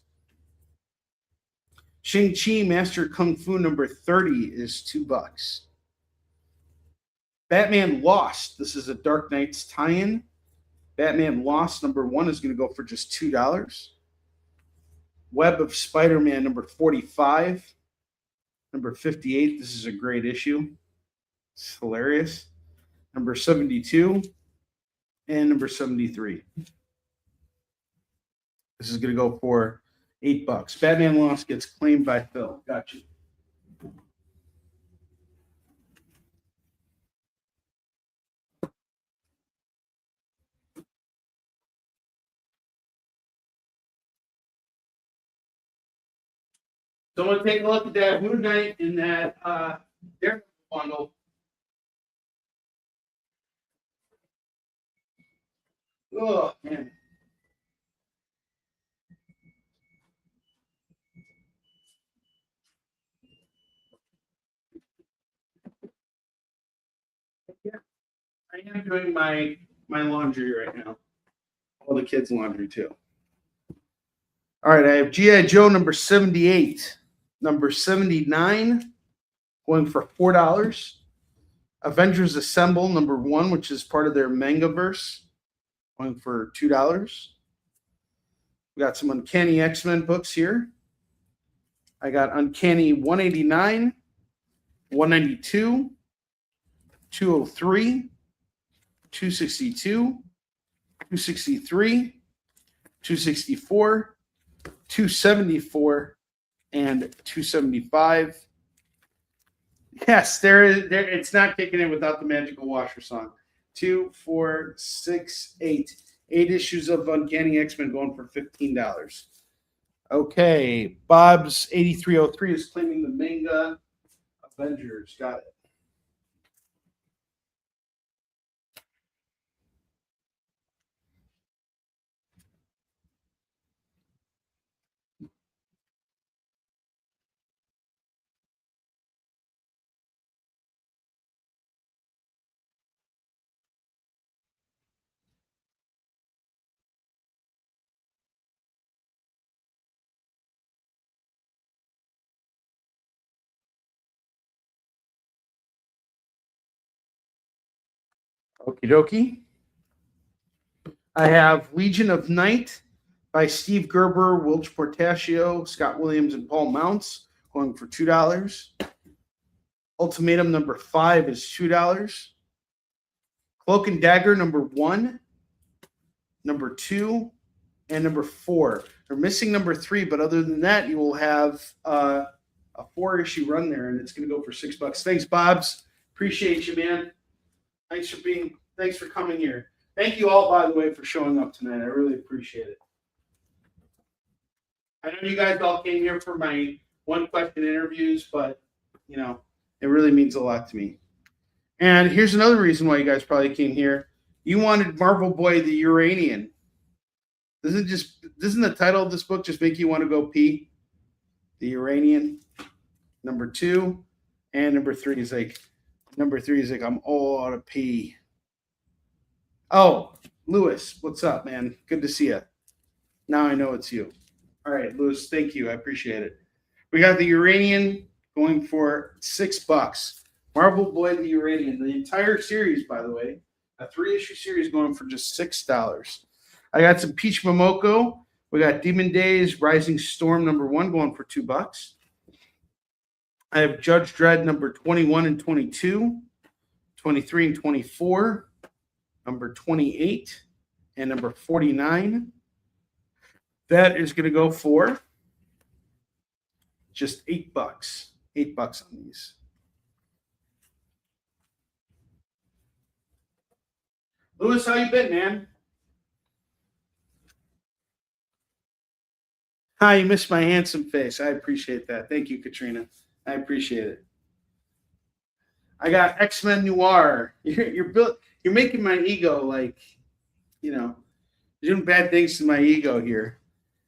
Shang-Chi Master Kung Fu number 30 is $2. Batman Lost. This is a Dark Knight's tie-in. Batman Lost number 1 is going to go for just $2. Web of Spider-Man number 45. Number 58. This is a great issue. It's hilarious. Number 72. And number 73. This is going to go for $8. Batman Lost gets claimed by Phil. Gotcha. Someone take a look at that Moon Knight in that Daredevil bundle. Oh, man. Yeah, I am doing my laundry right now. All the kids' laundry, too. All right, I have G.I. Joe number 78. Number 79 going for $4. Avengers Assemble number 1, which is part of their Mangaverse, going for $2. We got some Uncanny X-Men books here. I got Uncanny 189, 192, 203, 262, 263, 264, 274, and 275. Yes, there. It's not kicking in without the magical washer song. 2, 4, 6, 8. 8 issues of Uncanny X-Men going for $15. Okay, Bob's 8303 is claiming the manga Avengers. Got it. Okie dokie. I have Legion of Night by Steve Gerber, Wilch Portaccio, Scott Williams, and Paul Mounts, going for $2. Ultimatum number 5 is $2. Cloak and Dagger number 1, number 2, and number 4. They're missing number 3, but other than that, you will have a 4-issue run there, and it's going to go for $6. Thanks, Bobs. Appreciate you, man. Thanks for coming here. Thank you all, by the way, for showing up tonight. I really appreciate it. I know you guys all came here for my one-question interviews, but, you know, it really means a lot to me. And here's another reason why you guys probably came here. You wanted Marvel Boy the Uranian. Doesn't the title of this book just make you want to go pee? The Uranian. Number 2. And number 3 is like, I'm all out of pee. Oh, Lewis, what's up, man? Good to see you. Now I know it's you. All right, Lewis, thank you. I appreciate it. We got the Uranian going for $6. Marvel Boy the Uranian. The entire series, by the way, a 3-issue series going for just $6. I got some Peach Momoko. We got Demon Days Rising Storm number 1 going for $2. I have Judge Dredd number 21 and 22, 23 and 24, number 28, and number 49. That is going to go for just $8. $8 on these. Lewis, how you been, man? Hi, you missed my handsome face. I appreciate that. Thank you, Katrina. I appreciate it. I got X-Men Noir. You're making my ego like, you know, you're doing bad things to my ego here.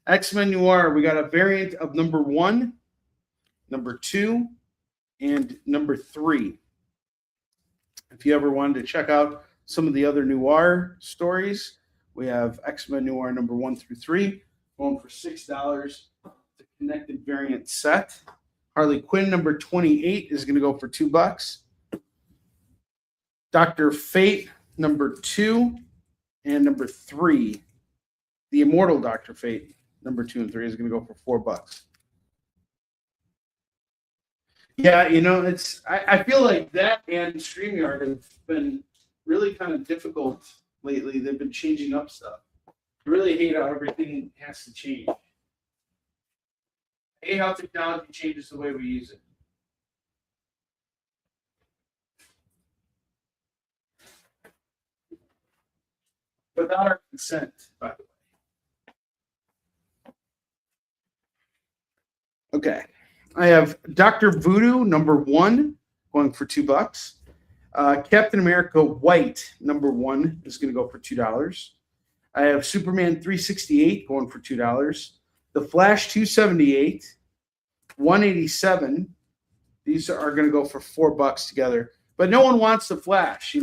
X-Men Noir, we got a variant of number 1, number 2, and number 3. If you ever wanted to check out some of the other Noir stories, we have X-Men Noir number 1 through 3, going for $6. The connected variant set. Harley Quinn number 28 is going to go for $2. Dr. Fate number 2 and number 3. The Immortal Dr. Fate number 2 and 3 is going to go for $4. Yeah, I feel like that and StreamYard have been really kind of difficult lately. They've been changing up stuff. I really hate how everything has to change. I hate how technology changes the way we use it. Without our consent, by the way. Okay. I have Dr. Voodoo number 1 going for $2. Captain America White number 1 is going to go for $2. I have Superman 368 going for $2. The Flash 278, 187. These are going to go for $4 together. But no one wants the Flash,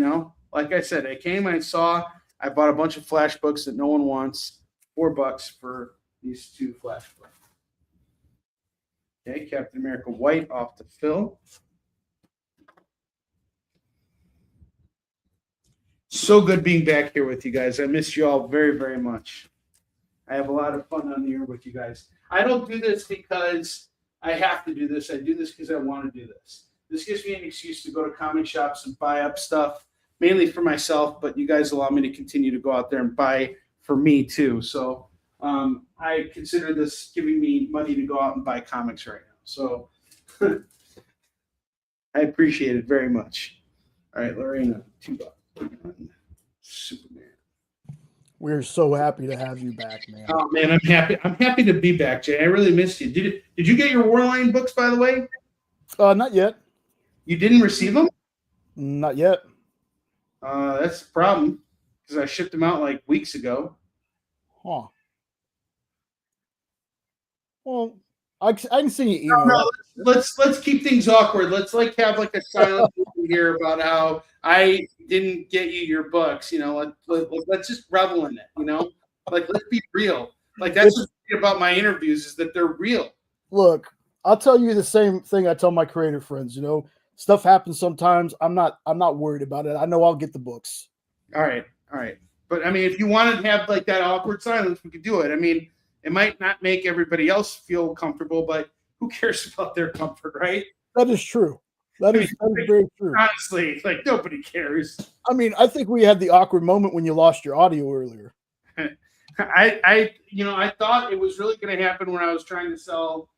Like I said, I came, I bought a bunch of Flash books that no one wants. $4 for these 2 Flash books. Okay, Captain America White off the fill. So good being back here with you guys. I miss you all very, very much. I have a lot of fun on the air with you guys. I don't do this because I have to do this. I do this because I want to do this. This gives me an excuse to go to comic shops and buy up stuff, mainly for myself, but you guys allow me to continue to go out there and buy for me too. So I consider this giving me money to go out and buy comics right now. So I appreciate it very much. All right, Lorena, $2. Superman. We're so happy to have you back, man. Oh man, I'm happy. I'm happy to be back, Jay. I really missed you. Did you get your Warline books, by the way? Not yet. You didn't receive them? Not yet. That's the problem because I shipped them out like weeks ago. Huh. Well, I can send you email. No, let's keep things awkward. Let's have a silent movie here about how I didn't get you your books. Let's just revel in it. Let's be real. That's what's great about my interviews is that they're real. Look, I'll tell you the same thing I tell my creator friends. Stuff happens sometimes. I'm not worried about it. I know I'll get the books. All right. But I mean, if you wanted to have that awkward silence, we could do it. I mean, it might not make everybody else feel comfortable, but who cares about their comfort, right? That is true. That is very true. Honestly, nobody cares. I mean, I think we had the awkward moment when you lost your audio earlier. I thought it was really going to happen when I was trying to sell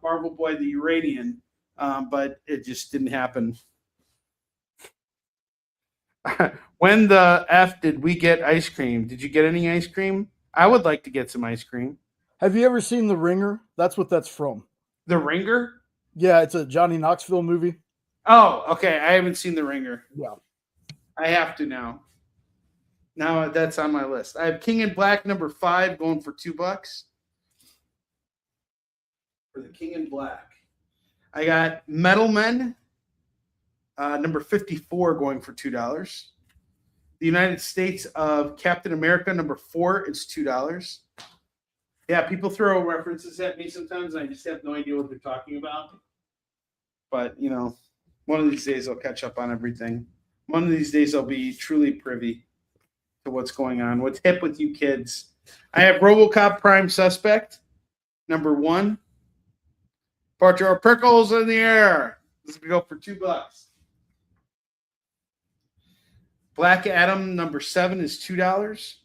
Marvel Boy the Uranian, but it just didn't happen. When the F did we get ice cream? Did you get any ice cream? I would like to get some ice cream. Have you ever seen The Ringer? That's what that's from. The Ringer? Yeah, it's a Johnny Knoxville movie. Oh, okay. I haven't seen The Ringer. Yeah. I have to now. Now that's on my list. I have King in Black number 5 going for $2. For the King in Black. I got Metal Men number 54 going for $2. The United States of Captain America number 4 is $2. Yeah, people throw references at me sometimes, and I just have no idea what they're talking about. But, one of these days I'll catch up on everything. One of these days I'll be truly privy to what's going on. What's hip with you kids? I have RoboCop Prime Suspect, number 1. Put your pickles in the air. This is going to go for $2. Black Adam number 7 is $2.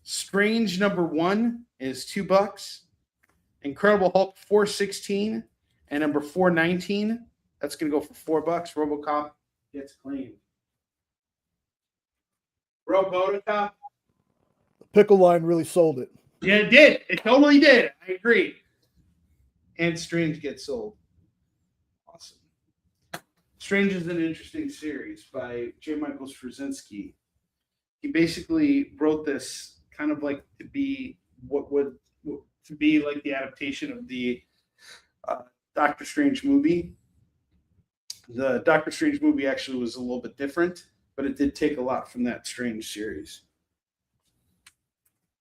Strange number 1 is $2. Incredible Hulk 416 and number 419. That's going to go for $4. RoboCop gets claimed. RoboCop. The pickle line really sold it. Yeah, it did. It totally did. I agree. And Strange gets sold. Awesome. Strange is an interesting series by J. Michael Straczynski. He basically wrote this kind of like to be what to be like the adaptation of the Doctor Strange movie. The Doctor Strange movie actually was a little bit different, but it did take a lot from that Strange series.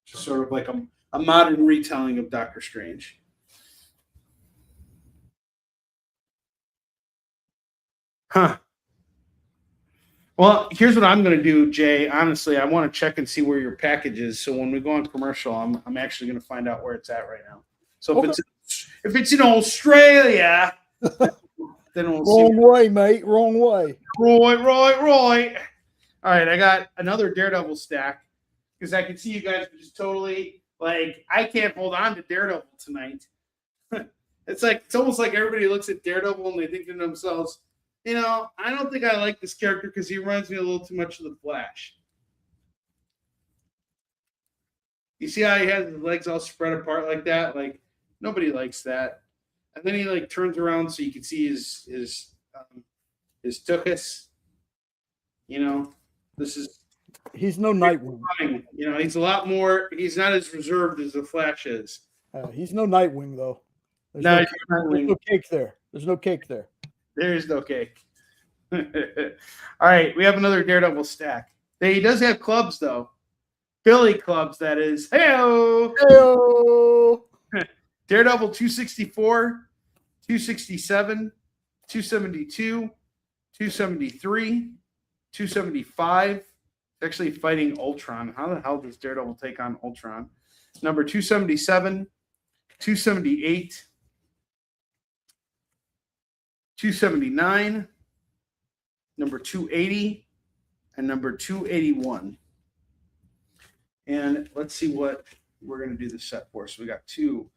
Just sort of like a modern retelling of Doctor Strange. Huh. Well, here's what I'm going to do, Jay. Honestly, I want to check and see where your package is. So when we go on commercial, I'm actually going to find out where it's at right now. So if it's in Australia, then we'll see. Wrong way, mate. Wrong way. Right. All right, I got another Daredevil stack because I can see you guys are just totally like, I can't hold on to Daredevil tonight. It's almost like everybody looks at Daredevil and they think to themselves, you know, I don't think I like this character because he reminds me a little too much of the Flash. You see how he has his legs all spread apart like that? Like, nobody likes that. And then he like turns around so you can see his tuchus. You know, he's no Nightwing. You know, he's a lot more. He's not as reserved as the Flash is. He's no Nightwing though. There's no cake there. There's no cake there. There is no cake. All right, we have another Daredevil stack. He does have clubs though. Billy clubs, that is. Hey-o! Hey-o! Daredevil 264, 267, 272, 273, 275. It's actually fighting Ultron. How the hell does Daredevil take on Ultron? Number 277, 278, 279, number 280, and number 281. And let's see what we're going to do this set for. So we got 2,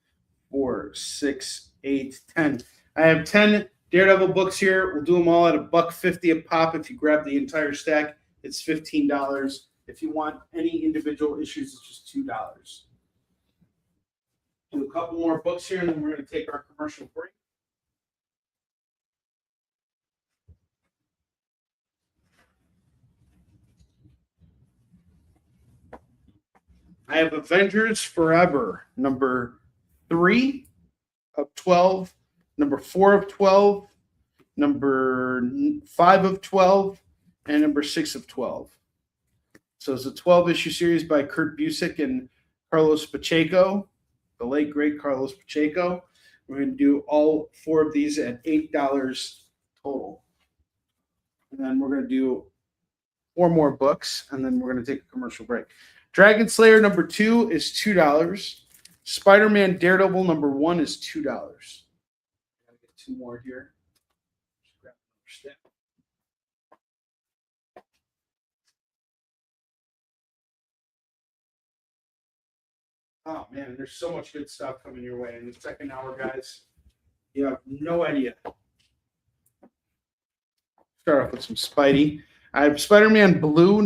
4, 6, 8, 10. I have 10 Daredevil books here. We'll do them all at $1.50 a pop. If you grab the entire stack, it's $15. If you want any individual issues, it's just $2. Do a couple more books here, and then we're going to take our commercial break. I have Avengers Forever, number 3 of 12, number 4 of 12, number 5 of 12, and number 6 of 12. So it's a 12-issue series by Kurt Busiek and Carlos Pacheco, the late, great Carlos Pacheco. We're going to do all 4 of these at $8 total. And then we're going to do 4 more books, and then we're going to take a commercial break. Dragon Slayer number 2 is $2. Spider-Man Daredevil number 1 is $2. Gotta get 2 more here. Just grab another stack. Oh man, there's so much good stuff coming your way in the second hour, guys. You have no idea. Start off with some Spidey. I have Spider-Man Blue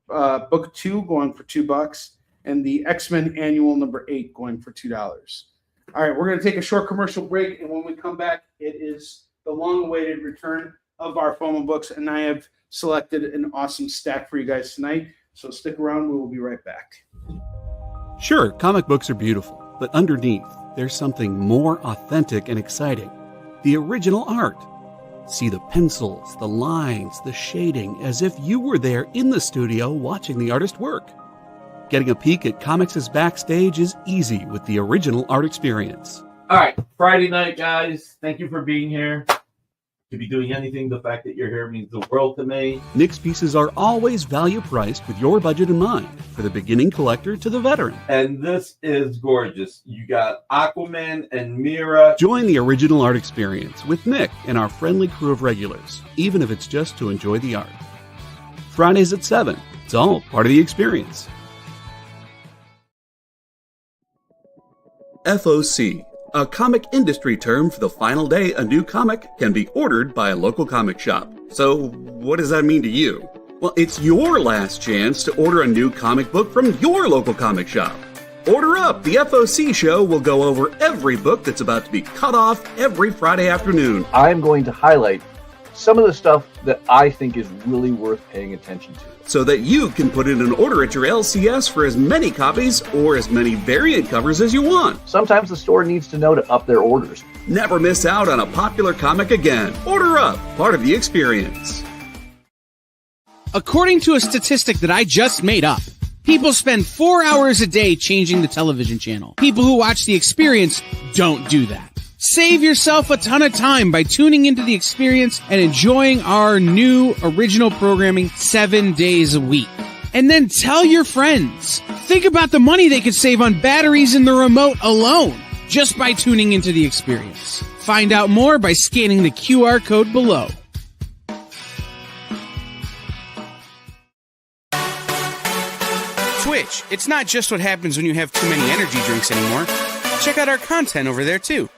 book 2 going for $2, and the X-Men Annual number 8 going for $2. All right, we're going to take a short commercial break, and when we come back, it is the long-awaited return of our FOMO books, and I have selected an awesome stack for you guys tonight. So stick around. We will be right back. Sure, comic books are beautiful, but underneath, there's something more authentic and exciting. The original art. See the pencils, the lines, the shading, as if you were there in the studio watching the artist work. Getting a peek at comics' backstage is easy with the original art experience. All right, Friday night, guys. Thank you for being here. To be doing anything, the fact that you're here means the world to me. Nick's pieces are always value priced with your budget in mind, for the beginning collector to the veteran. And this is gorgeous. You got Aquaman and Mira. Join the original art experience with Nick and our friendly crew of regulars, even if it's just to enjoy the art. Fridays at 7. It's all part of the experience. FOC, a comic industry term for the final day a new comic can be ordered by a local comic shop. So, what does that mean to you? Well, it's your last chance to order a new comic book from your local comic shop. Order up! The FOC show will go over every book that's about to be cut off every Friday afternoon. I'm going to highlight some of the stuff that I think is really worth paying attention to. So that you can put in an order at your LCS for as many copies or as many variant covers as you want. Sometimes the store needs to know to up their orders. Never miss out on a popular comic again. Order up, part of the experience. According to a statistic that I just made up, people spend 4 hours a day changing the television channel. People who watch The Experience don't do that. Save yourself a ton of time by tuning into The Experience and enjoying our new original programming 7 days a week. And then tell your friends. Think about the money they could save on batteries in the remote alone just by tuning into The Experience. Find out more by scanning the QR code below. Twitch, it's not just what happens when you have too many energy drinks anymore. Check out our content over there too.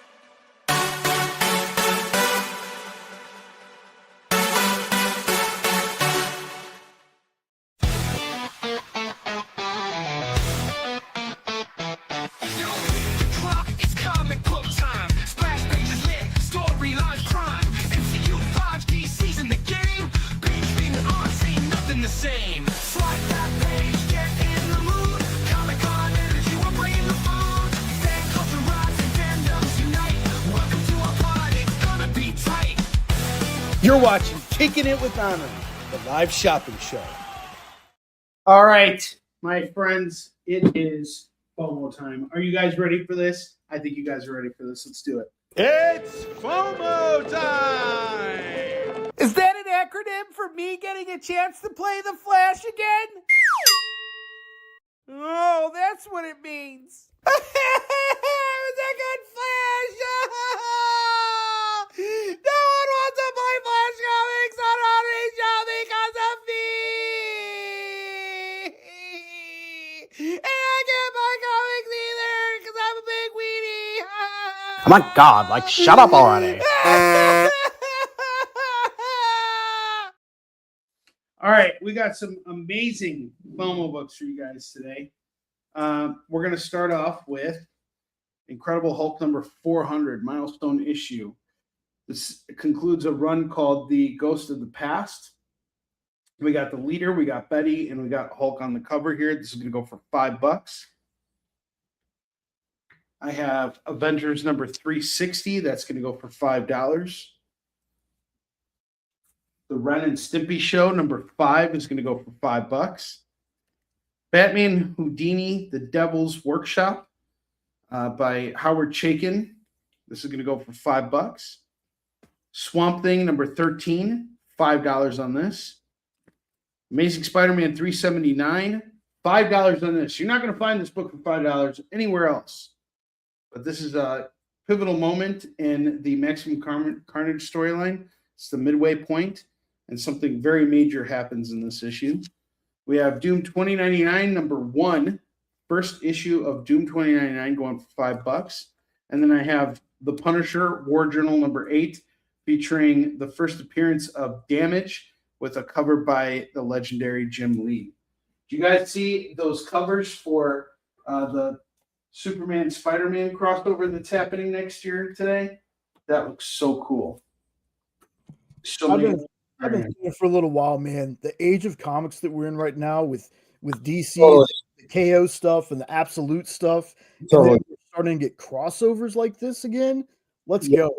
It's comic book time. Splash pages lit, storylines crime. MCU 5D season the game. Being on, ain't nothing the same. Slide that page, get in the mood. Comic-Con energy, we're bringing the food. Fan culture rise and fandoms unite. Welcome to our pod, it's gonna be tight. You're watching Kickin It With Onrie, the live shopping show. All right, my friends, it is FOMO time. Are you guys ready for this? I think you guys are ready for this. Let's do it. It's FOMO time! Is that an acronym for me getting a chance to play the Flash again? Oh, that's what it means. It was a good Flash! No one wants to play Flash comics on Onrie Show because of me! And I can't buy comics either because I'm a big weenie! Oh my god, like, shut up already. All right, we got some amazing FOMO books for you guys today. We're going to start off with Incredible Hulk number 400, milestone issue. This concludes a run called The Ghost of the Past. We got the leader, we got Betty, and we got Hulk on the cover here. This is going to go for $5. I have Avengers number 360. That's going to go for $5. The Ren and Stimpy Show number 5 is going to go for $5. Batman Houdini, The Devil's Workshop by Howard Chaykin. This is going to go for $5. Swamp Thing number 13, $5 on this. Amazing Spider-Man 379, $5 on this. You're not going to find this book for $5 anywhere else. But this is a pivotal moment in the Maximum Carnage storyline. It's the midway point, and something very major happens in this issue. We have Doom 2099, number 1, first issue of Doom 2099 going for $5. And then I have The Punisher, War Journal number 8, featuring the first appearance of Damage with a cover by the legendary Jim Lee. Do you guys see those covers for the Superman Spider-Man crossover that's happening next year today? That looks so cool. I've been saying it for a little while, man. The age of comics that we're in right now with DC, the KO stuff and the Absolute stuff, and then we're starting to get crossovers like this again. Let's go.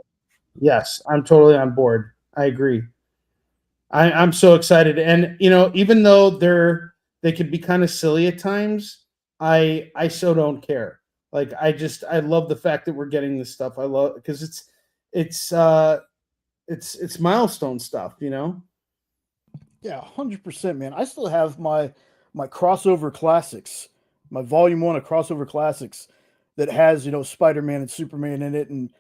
Yes, I'm totally on board. I agree. I'm so excited. And, you know, even though they could be kind of silly at times, I so don't care. Like, I love the fact that we're getting this stuff. I love, because it's milestone stuff, you know? Yeah, 100%, man. I still have my crossover classics, my volume 1 of crossover classics that has, you know, Spider-Man and Superman in it. And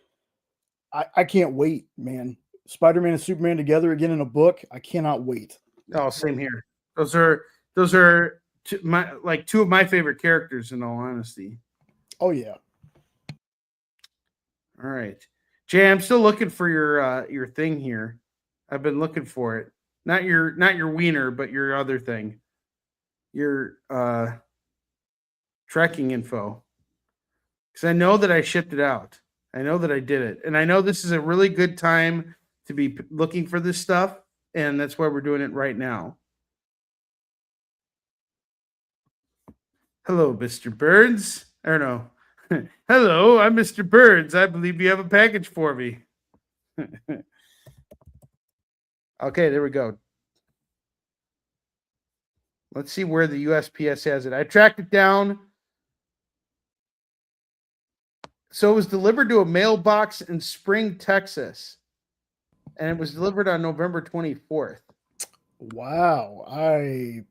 I can't wait, man. Spider-Man and Superman together again in a book. I cannot wait. Oh, same here. Those are two of my favorite characters, in all honesty. Oh yeah. All right, Jay, I'm still looking for your thing here. I've been looking for it. Not your wiener, but your other thing. Your tracking info. Because I know that I shipped it out. I know that I did it, and I know this is a really good time to be looking for this stuff, and that's why we're doing it right now. Hello, Mr. Burns. Or no. Hello, I'm Mr. Burns. I believe you have a package for me. Okay, there we go. Let's see where the USPS has it. I tracked it down. So it was delivered to a mailbox in Spring, Texas. And it was delivered on November 24th. Wow. I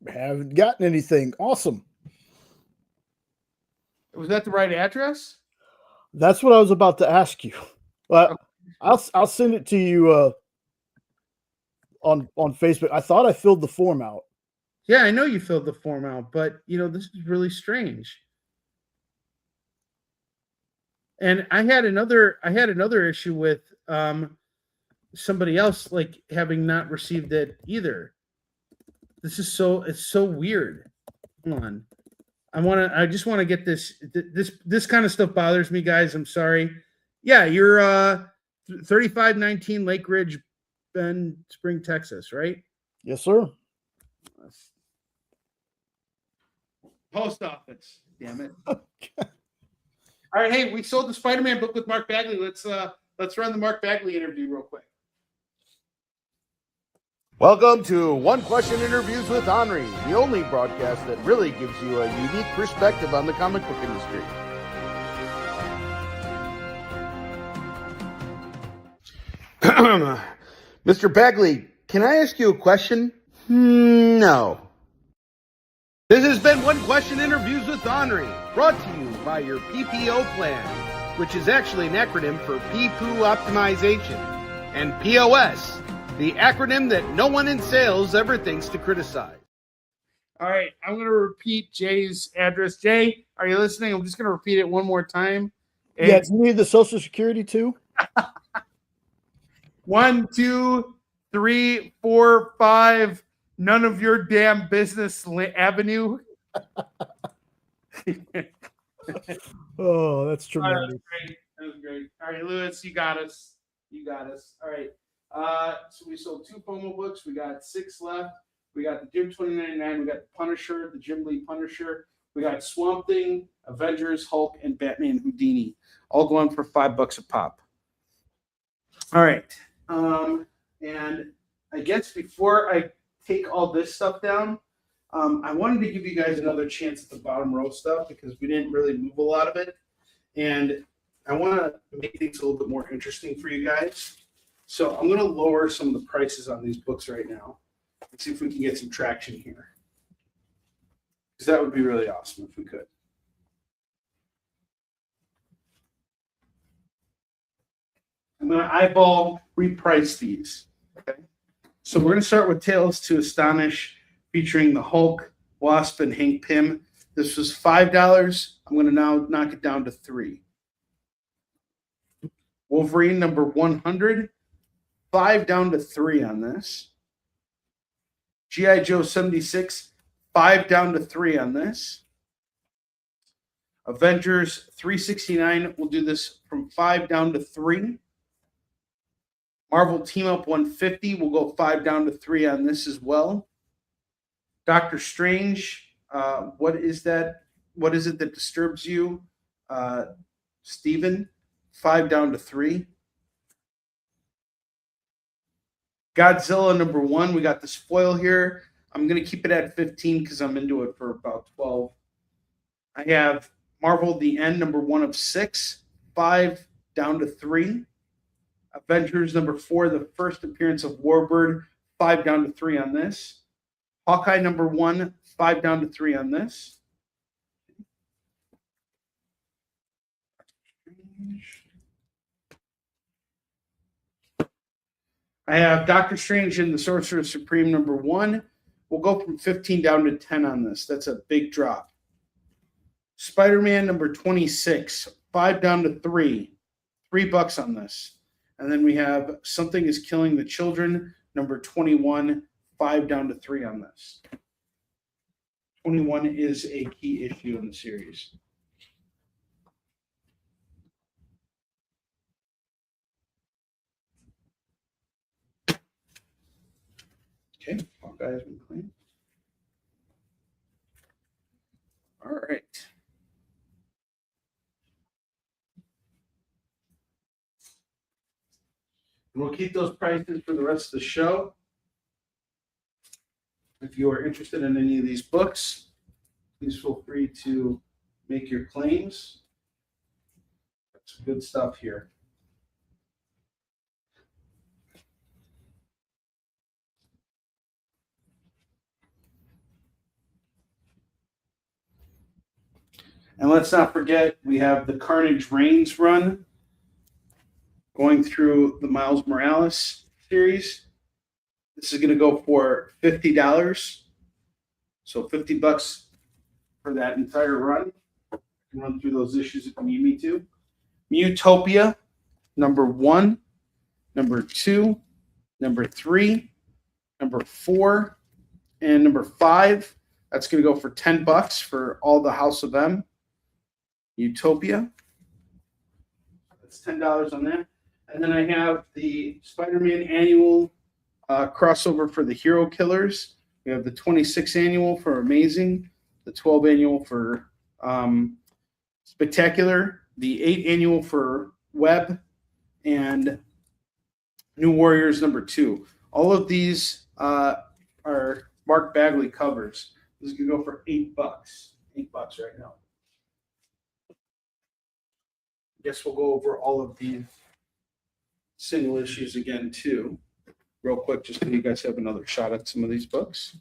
haven't gotten anything. Awesome. Was that the right address? That's what I was about to ask you. I'll send it to you on Facebook. I thought I filled the form out. Yeah, I know you filled the form out, but this is really strange. And I had another issue with somebody else like having not received it either. It's so weird. Hold on. I just want to get this kind of stuff bothers me, guys. I'm sorry. Yeah, you're 3519 Lake Ridge, Bend, Spring, Texas, right? Yes, sir. Post office. Damn it. All right, hey, we sold the Spider-Man book with Mark Bagley. Let's run the Mark Bagley interview real quick. Welcome to One Question Interviews with Onrie, the only broadcast that really gives you a unique perspective on the comic book industry. Mr. Bagley, can I ask you a question? No. This has been One Question Interviews with Onrie, brought to you by your PPO plan, which is actually an acronym for PPO Optimization, and POS, the acronym that no one in sales ever thinks to criticize. All right, I'm going to repeat Jay's address. Jay, are you listening? I'm just going to repeat it one more time. Yeah, do you need the Social Security too? 1, 2, 3, 4, 5. None of your damn business avenue. Oh, that's tremendous. That was great. All right, Lewis, you got us. All right. So we sold 2 FOMO books. We got 6 left. We got the Jim 2099. We got the Punisher, the Jim Lee Punisher. We got Swamp Thing, Avengers, Hulk, and Batman Houdini. All going for $5 a pop. All right. And I guess before I take all this stuff down, I wanted to give you guys another chance at the bottom row stuff because we didn't really move a lot of it. And I want to make things a little bit more interesting for you guys. So I'm going to lower some of the prices on these books right now and see if we can get some traction here. Because that would be really awesome if we could. I'm going to eyeball reprice these. Okay. So we're going to start with Tales to Astonish featuring the Hulk, Wasp, and Hank Pym. This was $5. I'm going to now knock it down to $3. Wolverine number 100, $5 down to $3 on this. G.I. Joe 76, $5 down to $3 on this. Avengers 369, we'll do this from $5 down to $3. Marvel Team Up 150, we'll go $5 down to $3 on this as well. Doctor Strange, what is that? What is it that disturbs you? Steven, $5 down to $3. Godzilla number 1, we got this foil here. I'm going to keep it at 15 because I'm into it for about 12. I have Marvel The End number 1 of 6, $5 down to $3. Avengers number 4, the first appearance of Warbird, $5 down to $3 on this. Hawkeye number 1, $5 down to $3 on this. I have Doctor Strange and the Sorcerer Supreme number 1. We'll go from 15 down to 10 on this. That's a big drop. Spider-Man number 26, $5 down to $3. $3 on this. And then we have Something is Killing the Children, number 21, $5 down to $3 on this. 21 is a key issue in the series. Okay, all guys been clean. All right. And we'll keep those prices for the rest of the show. If you are interested in any of these books, please feel free to make your claims. That's good stuff here. And let's not forget, we have the Carnage Reigns run going through the Miles Morales series. This is going to go for $50. So $50 for that entire run. I can run through those issues if you need me to. Mutopia, number 1, number 2, number 3, number 4, and number 5. That's going to go for $10 for all the House of M. Utopia. That's $10 on that. And then I have the Spider-Man annual crossover for the Hero Killers. We have the 26 annual for Amazing, the 12 annual for Spectacular, the 8 annual for Web, and New Warriors number 2. All of these are Mark Bagley covers. This is going to go for $8. $8 right now. Guess we'll go over all of these single issues again too, real quick, just so you guys have another shot at some of these books.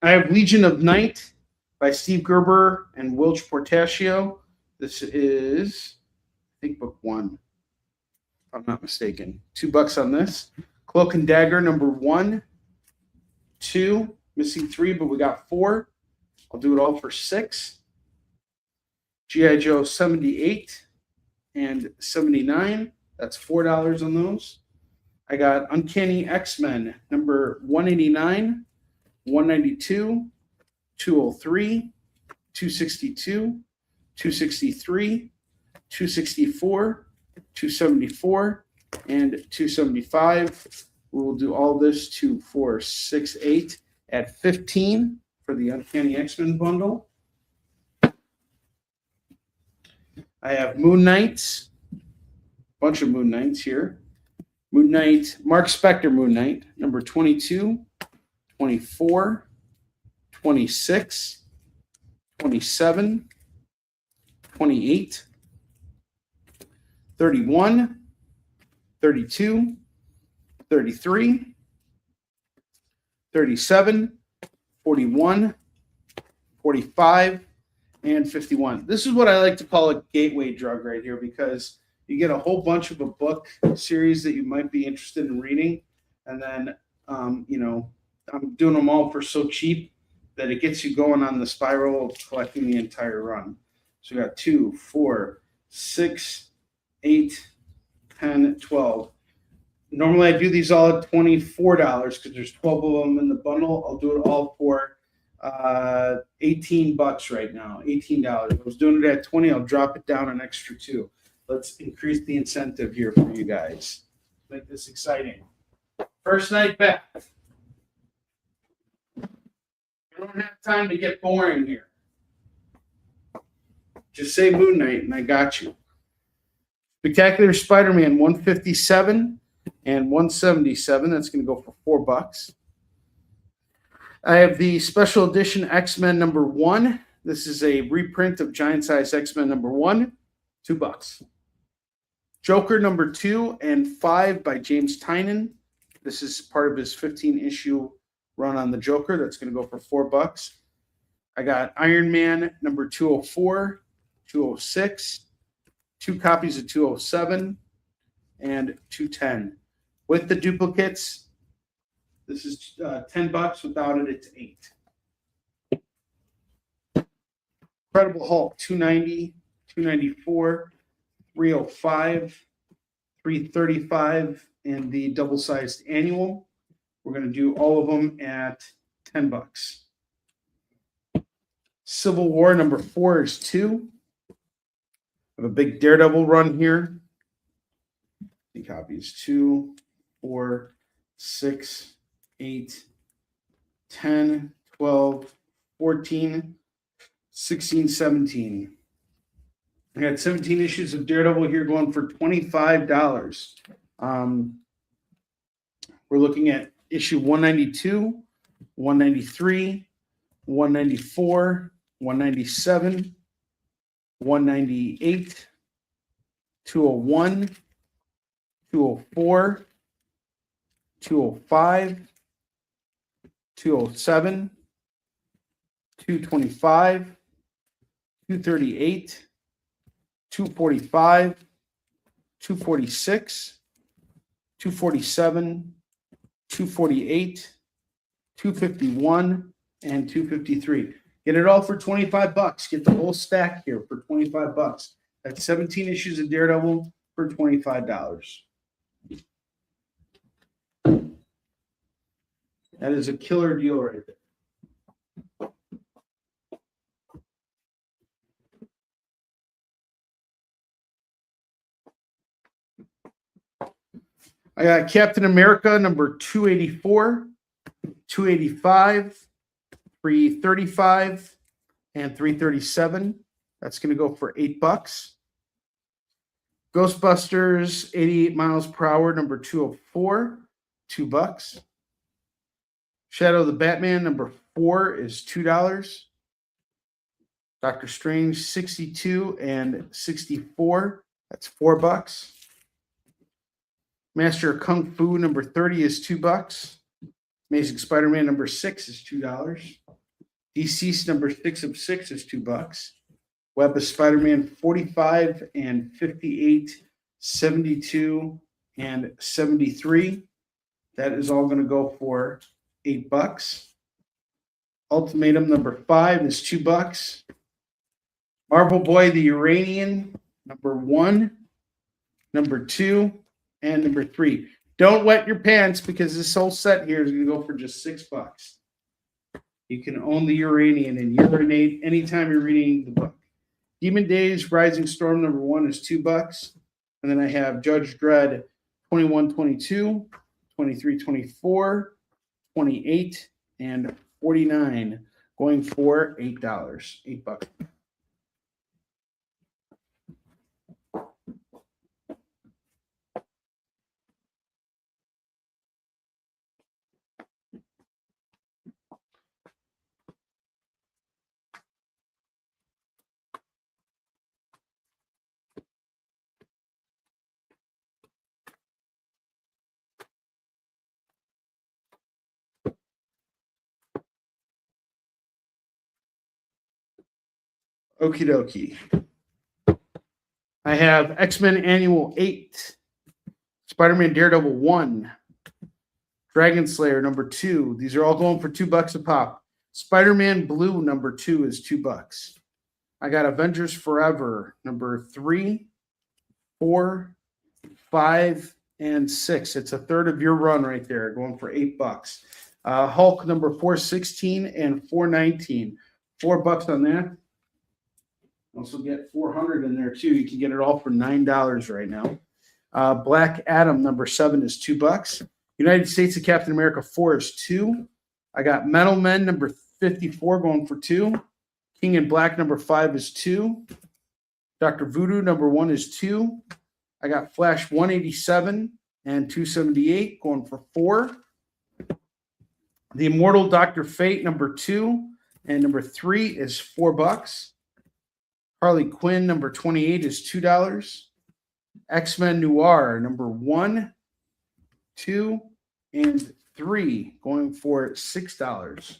I have Legion of Night by Steve Gerber and Wilch Portacio. This is, I think, book 1, if I'm not mistaken. $2 on this. Cloak and Dagger number 1, 2, missing 3, but we got 4. I'll do it all for $6. G.I. Joe 78 and 79. That's $4 on those. I got Uncanny X-Men number 189, 192, 203, 262, 263, 264, 274, and 275. We will do all this 2, 4, 6, 8 at 15 for the Uncanny X-Men bundle. I have Moon Knights, bunch of Moon Knights here. Moon Knight, Mark Spector Moon Knight, number 22, 24, 26, 27, 28, 31, 32, 33, 37, 41, 45, and 51. This is what I like to call a gateway drug right here, because you get a whole bunch of a book series that you might be interested in reading, and then I'm doing them all for so cheap that it gets you going on the spiral of collecting the entire run. So we got 2, 4, 6, 8, 10, 12. Normally I do these all at $24 because there's 12 of them in the bundle. I'll do it all for $18 right now. $18. If I was doing it at 20, I'll drop it down an extra 2. Let's increase the incentive here for you guys. Make this exciting. First night back. I don't have time to get boring here. Just say Moon Knight and I got you. Spectacular Spider-Man 157 and 177. That's going to go for $4. I have the special edition X-Men number 1. This is a reprint of Giant Size X-Men number 1. $2. Joker number 2 and 5 by James Tynan. This is part of his 15-issue run on the Joker. That's going to go for $4. I got Iron Man number 204, 206, 2 copies of 207, and 210. With the duplicates, this is $10. Without it, it's $8. Incredible Hulk 290, 294, 305, 335, and the double-sized annual. We're going to do all of them at $10. Civil War number 4 is 2. I have a big Daredevil run here. 3 copies: 2, 4, 6, 8, 10, 12, 14, 16, 17. I got 17 issues of Daredevil here going for $25. We're looking at issue 192, 193, 194, 197, 198, 201, 204, 205, 207, 225, 238, 245, 246, 247, 248, 251, and 253. Get it all for $25. Get the whole stack here for $25. That's 17 issues of Daredevil for $25. That is a killer deal right there. I got Captain America number 284, 285, 335, and 337. That's going to go for $8. Ghostbusters 88 miles per hour number 204, $2. Shadow of the Batman number 4 is $2. Doctor Strange 62 and 64. That's $4. Master of Kung Fu number 30 is $2. Amazing Spider-Man number 6 is $2. Deceased number 6 of 6 is $2. Web of Spider-Man 45 and 58, 72, and 73. That is all going to go for $8. Ultimatum number 5 is $2. Marvel Boy the Uranian number 1, number 2, and number 3. Don't wet your pants because this whole set here is going to go for just $6. You can own the Uranian and urinate anytime you're reading the book. Demon Days Rising Storm number 1 is $2. And then I have Judge Dredd 2122, 2324, 28, and 49 going for $8. $8. Okie dokie. I have X-Men Annual 8, Spider-Man Daredevil 1, Dragon Slayer number 2. These are all going for $2 a pop. Spider-Man Blue number 2 is $2. I got Avengers Forever number 3, 4, 5, and 6. It's a third of your run right there, going for $8. Hulk number 416 and 419. $4 on that. Also get 400 in there too. You can get it all for $9 right now. Black Adam number 7 is $2. United States of Captain America 4 is 2. I got Metal Men number 54 going for 2. King in Black number 5 is 2. Dr. Voodoo number 1 is 2. I got Flash 187 and 278 going for 4. The Immortal Dr. Fate number 2 and number 3 is $4. Harley Quinn number 28 is $2. X-Men Noir number 1, 2, and 3 going for $6.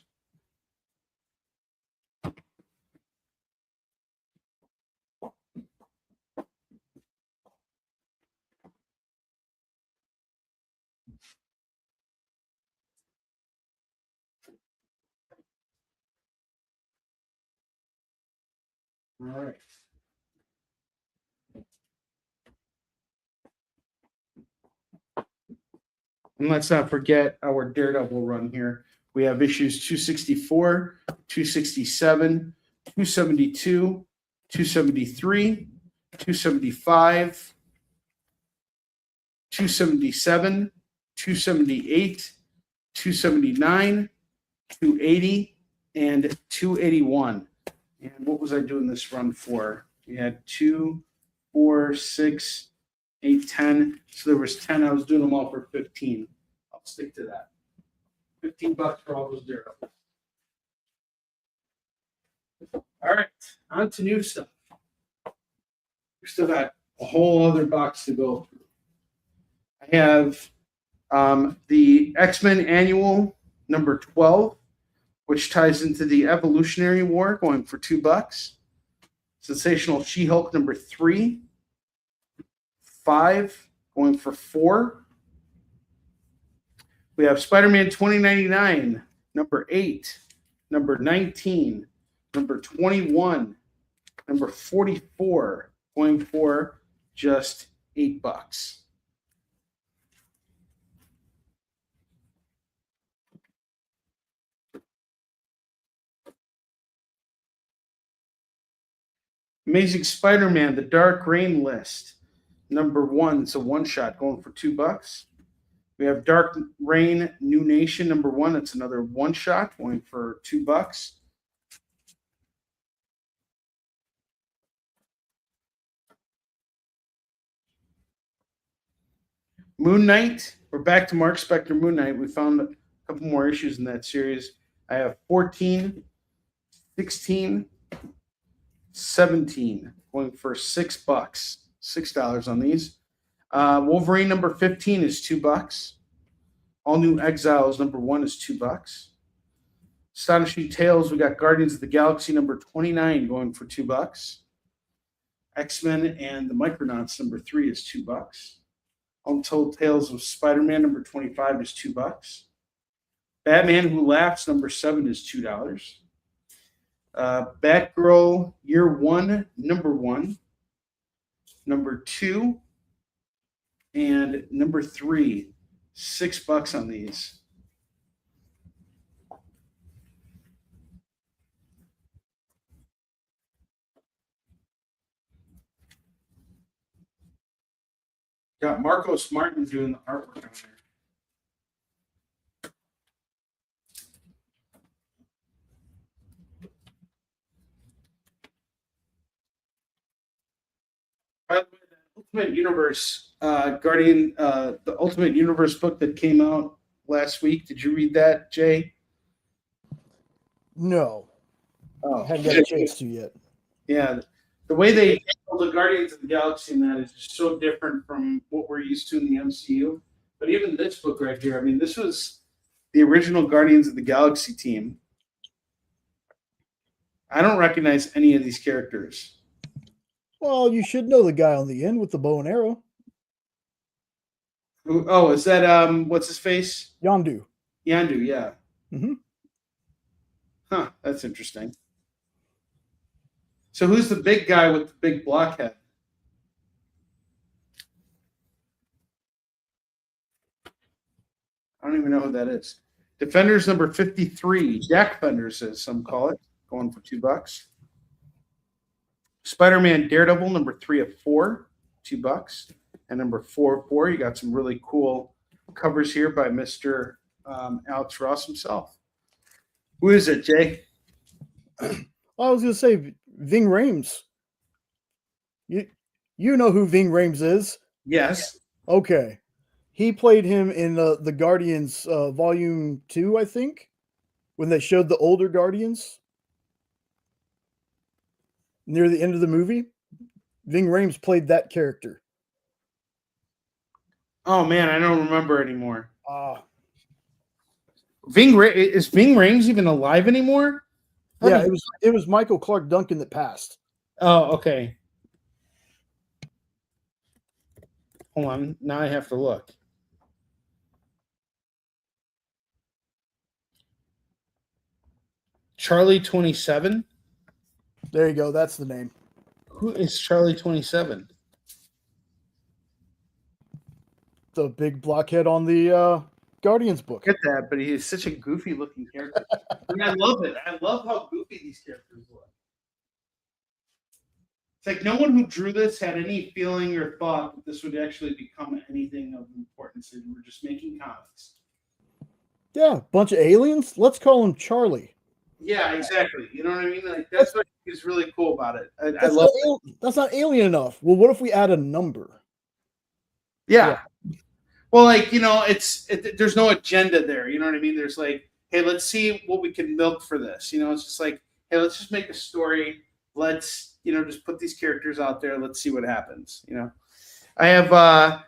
All right. And let's not forget our Daredevil run here. We have issues 264, 267, 272, 273, 275, 277, 278, 279, 280, and 281. And what was I doing this run for? We had 2, 4, 6, 8, 10. So there was 10. I was doing them all for 15. I'll stick to that. $15 for all those Daredevils. All right, on to new stuff. We still got a whole other box to go through. I have the X-Men Annual number 12, which ties into the Evolutionary War, going for $2. Sensational She-Hulk number 3, 5, going for $4. We have Spider-Man 2099, number 8, number 19, number 21, number 44, going for just $8. Amazing Spider-Man, the Dark Reign list, number 1. It's a one-shot going for $2. We have Dark Reign New Nation, number 1. It's another one-shot going for $2. Moon Knight. We're back to Mark Spector Moon Knight. We found a couple more issues in that series. I have 14, 16, 17 going for $6. $6 on these. Wolverine number 15 is $2. All New Exiles number 1 is $2. Astonishing Tales, we got Guardians of the Galaxy number 29 going for $2. X-Men and the Micronauts number 3 is $2. Untold Tales of Spider-Man number 25 is $2. Batman Who Laughs number 7 is $2. Batgirl Year 1 number 1, number 2, and number 3. $6 on these. Got Marcos Martin doing the artwork on there. By the way, the Ultimate Universe the Ultimate Universe book that came out last week. Did you read that, Jay? No. Oh, I haven't got a chance to yet. Yeah, the way they handle the Guardians of the Galaxy in that is just so different from what we're used to in the MCU. But even this book right here, I mean, this was the original Guardians of the Galaxy team. I don't recognize any of these characters. Well, you should know the guy on the end with the bow and arrow. Oh, is that what's his face? Yondu. Yondu, yeah. Mm-hmm. Huh, that's interesting. So who's the big guy with the big blockhead? I don't even know who that is. Defenders number 53. Jack Fenders, as some call it, going for $2. Spider-Man Daredevil number 3 of 4, $2. And number 4 of 4, you got some really cool covers here by Mr. Alex Ross himself. Who is it, Jay? I was going to say Ving Rhames. You know who Ving Rhames is? Yes. Okay. He played him in the Guardians Volume 2, I think, when they showed the older Guardians near the end of the movie. Ving Rhames played that character. Oh man, I don't remember anymore. Is Ving Rhames even alive anymore? Yeah, it was Michael Clark Duncan that passed. Oh, okay. Hold on. Now I have to look. Charlie 27. There you go. That's the name. Who is Charlie 27? The big blockhead on the Guardians book. Get that, but he is such a goofy looking character. And I love it. I love how goofy these characters look. It's like no one who drew this had any feeling or thought that this would actually become anything of importance. And we're just making comics. Yeah, bunch of aliens. Let's call him Charlie. Yeah, exactly. You know what I mean? Like that's what is really cool about it. I love that's not alien enough. Well, what if we add a number? Yeah. Well, like, you know, there's no agenda there. You know what I mean? There's like, hey, let's see what we can milk for this. You know, it's just like, hey, let's just make a story. Let's, you know, just put these characters out there. Let's see what happens. You know, I have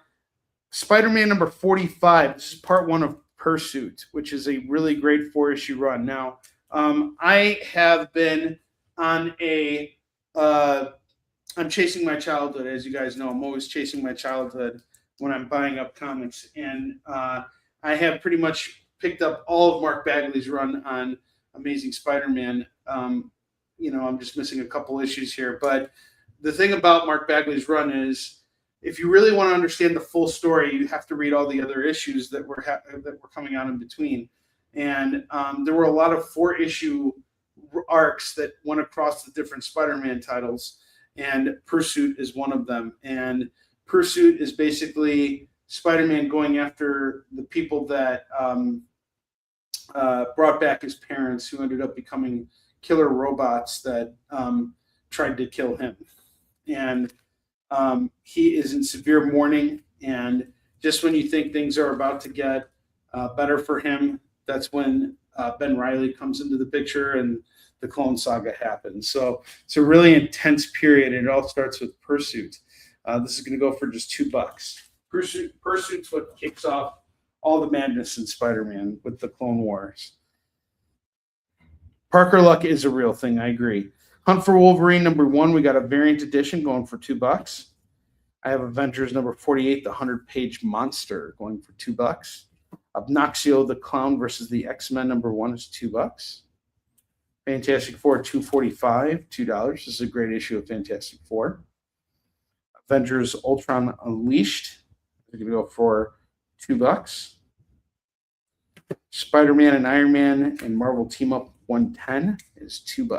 Spider-Man number 45. This is part 1 of Pursuit, which is a really great 4-issue run. Now, I have been on I'm chasing my childhood. As you guys know, I'm always chasing my childhood when I'm buying up comics. And I have pretty much picked up all of Mark Bagley's run on Amazing Spider-Man. You know, I'm just missing a couple issues here. But the thing about Mark Bagley's run is if you really want to understand the full story, you have to read all the other issues that were coming out in between. And there were a lot of 4-issue arcs that went across the different Spider-Man titles. And Pursuit is one of them. And Pursuit is basically Spider-Man going after the people that brought back his parents, who ended up becoming killer robots that tried to kill him. And he is in severe mourning. And just when you think things are about to get better for him, that's when Ben Reilly comes into the picture and the Clone Saga happens. So it's a really intense period, and it all starts with Pursuit. This is going to go for just $2. Pursuit's what kicks off all the madness in Spider-Man with the Clone Wars. Parker Luck is a real thing, I agree. Hunt for Wolverine number 1, we got a variant edition going for $2. I have Avengers number 48, the 100-page monster, going for $2. Obnoxio the Clown versus the X-Men number 1 is $2. Fantastic Four 245, $2. This is a great issue of Fantastic Four. Avengers Ultron Unleashed, we're going to go for $2. Spider-Man and Iron Man and Marvel Team Up 110 is $2.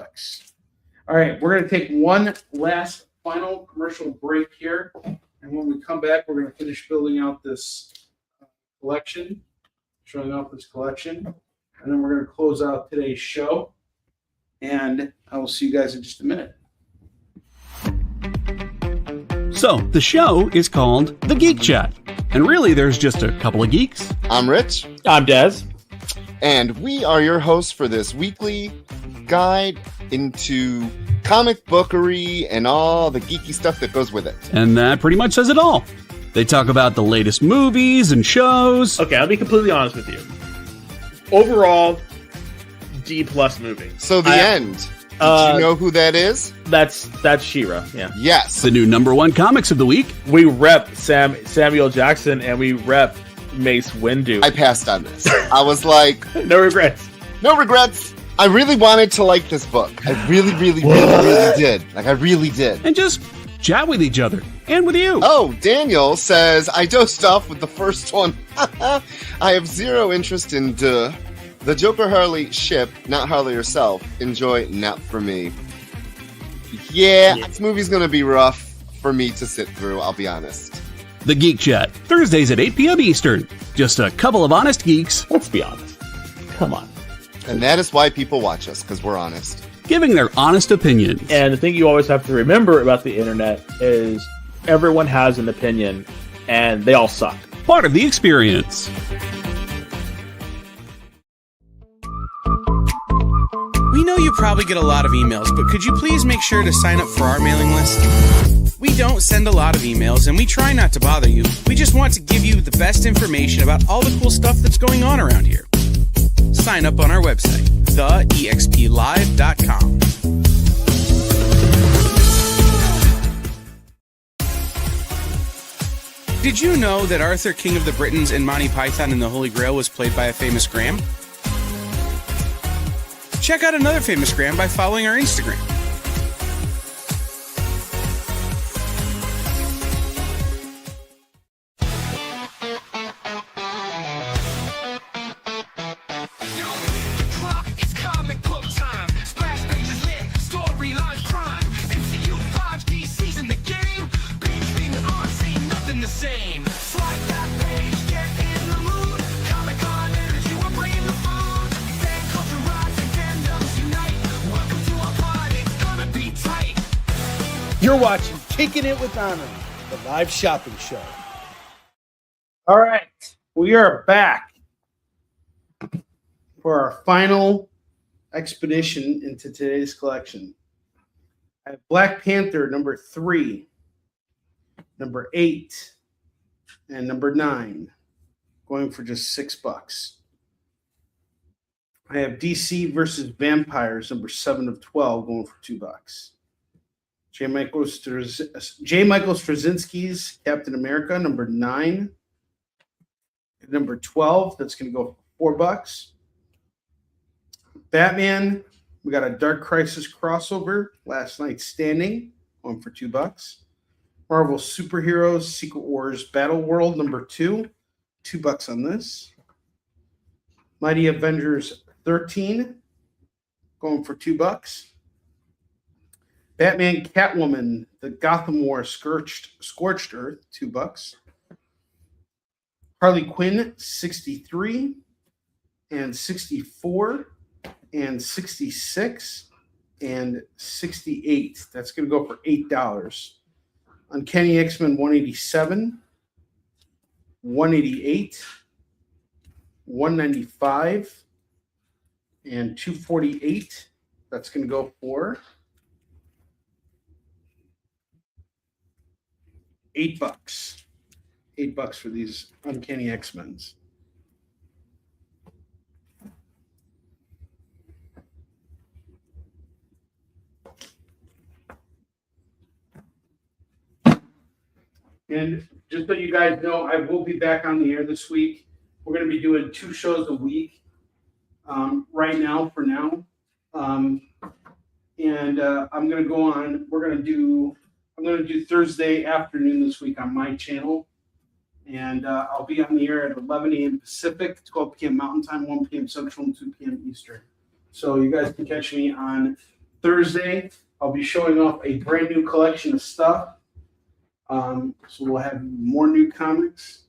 All right, we're going to take one last final commercial break here. And when we come back, we're going to finish building out this collection, showing off this collection. And then we're going to close out today's show. And I will see you guys in just a minute. So, the show is called The Geek Chat. And really, there's just a couple of geeks. I'm Rich. I'm Dez. And we are your hosts for this weekly guide into comic bookery and all the geeky stuff that goes with it. And that pretty much says it all. They talk about the latest movies and shows. Okay, I'll be completely honest with you. Overall, D+ movie. So the end. Did you know who that is? That's She-Ra, yeah. Yes. The new #1 comics of the week. We rep Samuel Jackson and we rep Mace Windu. I passed on this. I was like... No regrets. No regrets. I really wanted to like this book. I really did. Like, I really did. And just chat with each other. And with you. Oh, Daniel says, I dosed off with the first one. I have zero interest in the Joker Harley ship, not Harley herself. Enjoy, not for me. Yeah, this movie's gonna be rough for me to sit through, I'll be honest. The Geek Chat, Thursdays at 8 p.m. Eastern. Just a couple of honest geeks. Let's be honest. Come on. And that is why people watch us, because we're honest. Giving their honest opinions. And the thing you always have to remember about the internet is everyone has an opinion, and they all suck. Part of the experience. We know you probably get a lot of emails, but could you please make sure to sign up for our mailing list? We don't send a lot of emails and we try not to bother you. We just want to give you the best information about all the cool stuff that's going on around here. Sign up on our website, theexplive.com. Did you know that Arthur, King of the Britons in Monty Python and the Holy Grail was played by a famous Graham? Check out another famous Graham by following our Instagram. It's comic book time. Splash pages lit, storylines prime. MCU 5D season the game. Being on, ain't nothing the same. Slide that page, get in the mood. Comic-Con energy, we're bringing the food. Fan culture rise and fandoms unite. Welcome to our party, it's gonna be tight. You're watching Kickin It With Onrie, the live shopping show. All right, we are back for our final expedition into today's collection. I have Black Panther number 3, number 8, and number 9, going for just $6. I have DC versus Vampires number 7 of 12, going for $2. J. Michael Straczynski's Captain America number 9, number 12. That's going to go for $4. Batman, we got a Dark Crisis crossover, Last Night Standing, going for $2. Marvel Superheroes Secret Wars Battle World number 2, $2 on this. Mighty Avengers 13, going for $2. Batman Catwoman, the Gotham War Scorched Earth, $2. Harley Quinn 63 and 64 and 66 and 68. That's going to go for $8. Uncanny X-Men 187, 188, 195, and 248. That's going to go for $8. $8 for these Uncanny X-Men's. And just so you guys know, I will be back on the air this week. We're going to be doing 2 shows a week right now for now. I'm going to go on. I'm going to do Thursday afternoon this week on my channel. And I'll be on the air at 11 a.m. Pacific, 12 p.m. Mountain Time, 1 p.m. Central, and 2 p.m. Eastern. So you guys can catch me on Thursday. I'll be showing off a brand new collection of stuff. So we'll have more new comics.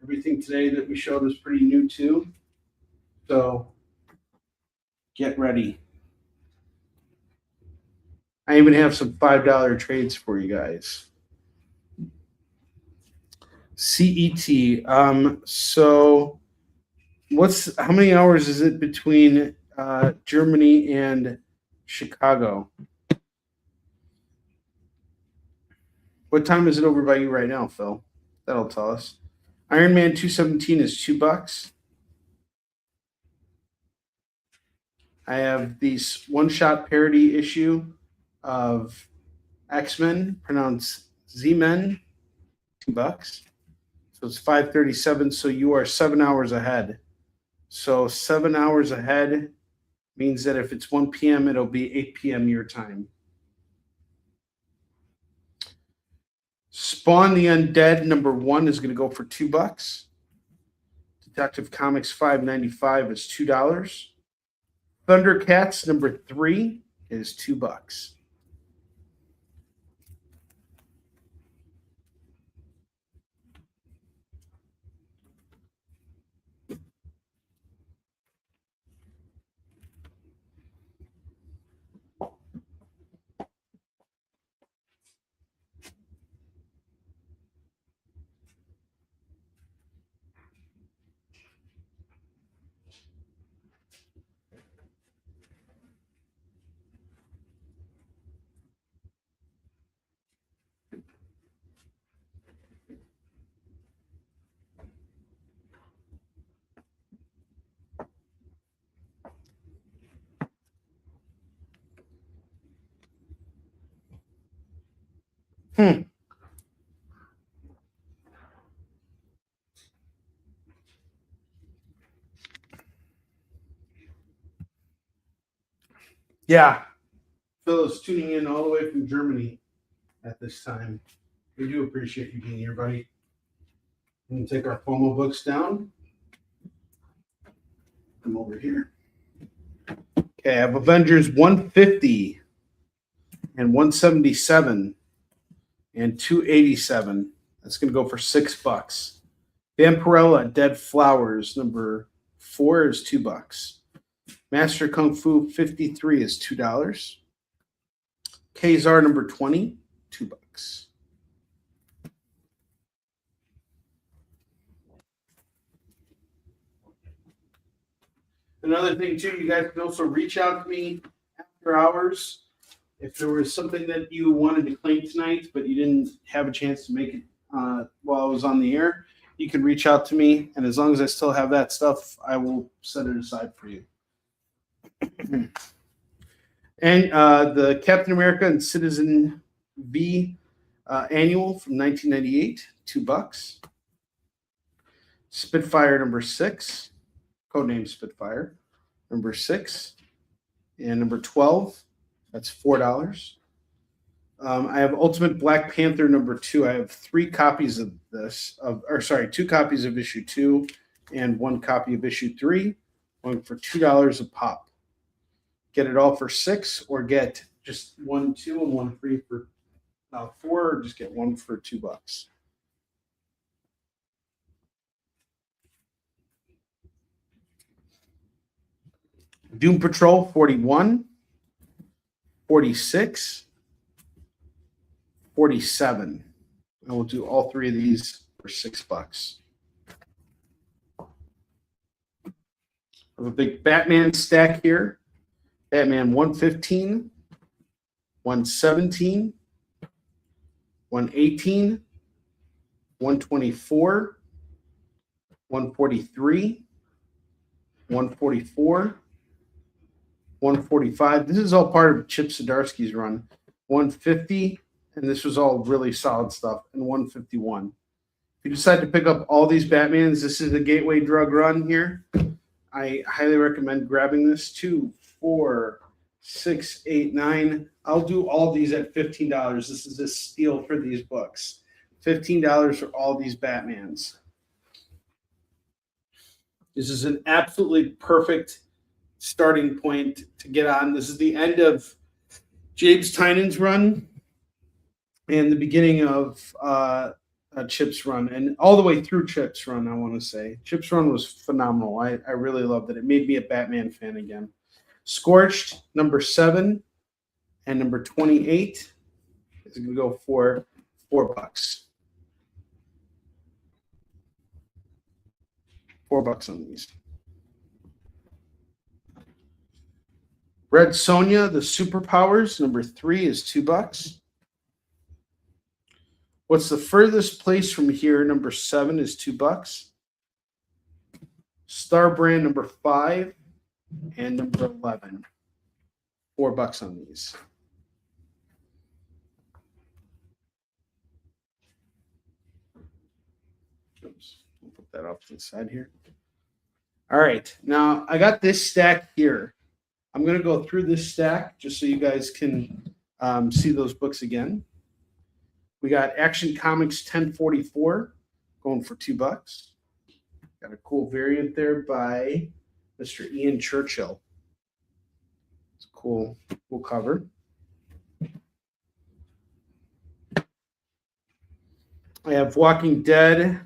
Everything today that we showed is pretty new too. So get ready. I even have some $5 trades for you guys. CET. So how many hours is it between Germany and Chicago? What time is it over by you right now, Phil? That'll tell us. Iron Man 217 is $2. I have this one-shot parody issue of X-Men, pronounced Z-Men, $2. So it's 5:37. So you are 7 hours ahead. So 7 hours ahead means that if it's 1 p.m., it'll be 8 p.m. your time. Spawn the Undead number 1 is going to go for $2. Detective Comics 595 is $2. Thundercats number 3 is $2. Yeah. Phil's tuning in all the way from Germany at this time. We do appreciate you being here, buddy. I'm going to take our FOMO books down. Come over here. Okay, I have Avengers 150 and 177 and 287. That's going to go for $6. Vampirella Dead Flowers number 4 is $2. Master Kung Fu 53 is $2. Kazar number 20, $2. Another thing too, you guys can also reach out to me after hours if there was something that you wanted to claim tonight, but you didn't have a chance to make it while I was on the air. You can reach out to me, and as long as I still have that stuff, I will set it aside for you. And the Captain America and Citizen V annual from 1998, $2. Spitfire number 6, codename Spitfire, number 6, and number 12. That's $4. I have Ultimate Black Panther number 2. I have 3 copies of this, 2 copies of issue 2 and 1 copy of issue 3, going for $2 a pop. Get it all for $6, or get just 1, 2, and 1 free for $4, or just get 1 for $2. Doom Patrol 41, 46, 47. I will do all 3 of these for $6. I have a big Batman stack here. Batman 115, 117, 118, 124, 143, 144, 145. This is all part of Chip Zdarsky's run. 150, and this was all really solid stuff, and 151. If you decide to pick up all these Batmans, this is a gateway drug run here. I highly recommend grabbing this. 2, 4, 6, 8, 9. I'll do all these at $15. This is a steal for these books. $15 for all these Batmans. This is an absolutely perfect starting point to get on. This is the end of James Tynan's run and the beginning of Chip's run, and all the way through Chip's run, I want to say. Chip's run was phenomenal. I really loved it. It made me a Batman fan again. Scorched, number 7, and number 28 is going to go for $4. $4 on these. Red Sonja, the Superpowers, number 3 is $2. What's the furthest place from here? Number 7 is $2. Star Brand number 5 and number 11. $4 on these. Oops, I'll put that off to the side here. All right, now I got this stack here. I'm going to go through this stack just so you guys can see those books again. We got Action Comics 1044 going for $2. Got a cool variant there by Mr. Ian Churchill. It's a cool cover. I have Walking Dead.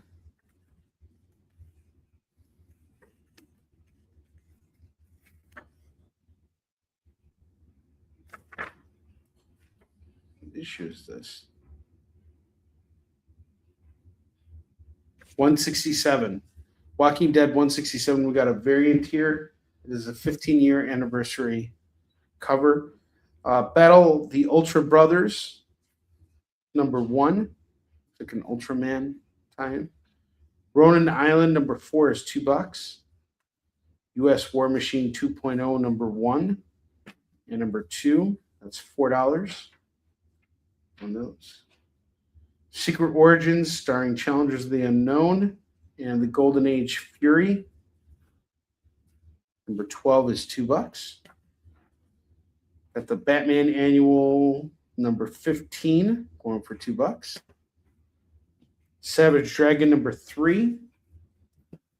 What issue is this? 167. Walking Dead 167. We got a variant here. It is a 15-year anniversary cover. Battle the Ultra Brothers, number 1. Like an Ultraman tie-in. Ronin Island, number 4 is $2. U.S. War Machine 2.0, number 1. And number 2, that's $4 on those. Secret Origins, starring Challengers of the Unknown and the Golden Age Fury. Number 12 is $2. Got the Batman Annual number 15 going for $2. Savage Dragon number 3,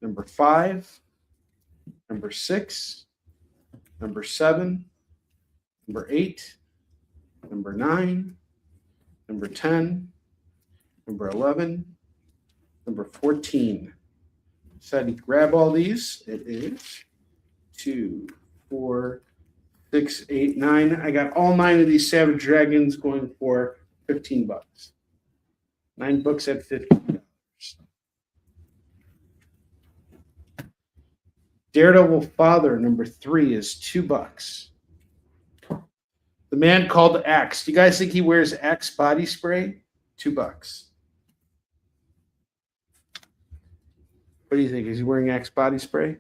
number 5, number 6, number 7, number 8, number 9, number 10, number 11, number 14. So to grab all these, it is 2, 4, 6, 8, 9. I got all 9 of these Savage Dragons going for $15. 9 books at $15. Daredevil Father number 3 is $2. The Man Called Axe. Do you guys think he wears Axe body spray? $2. What do you think? Is he wearing Axe body spray?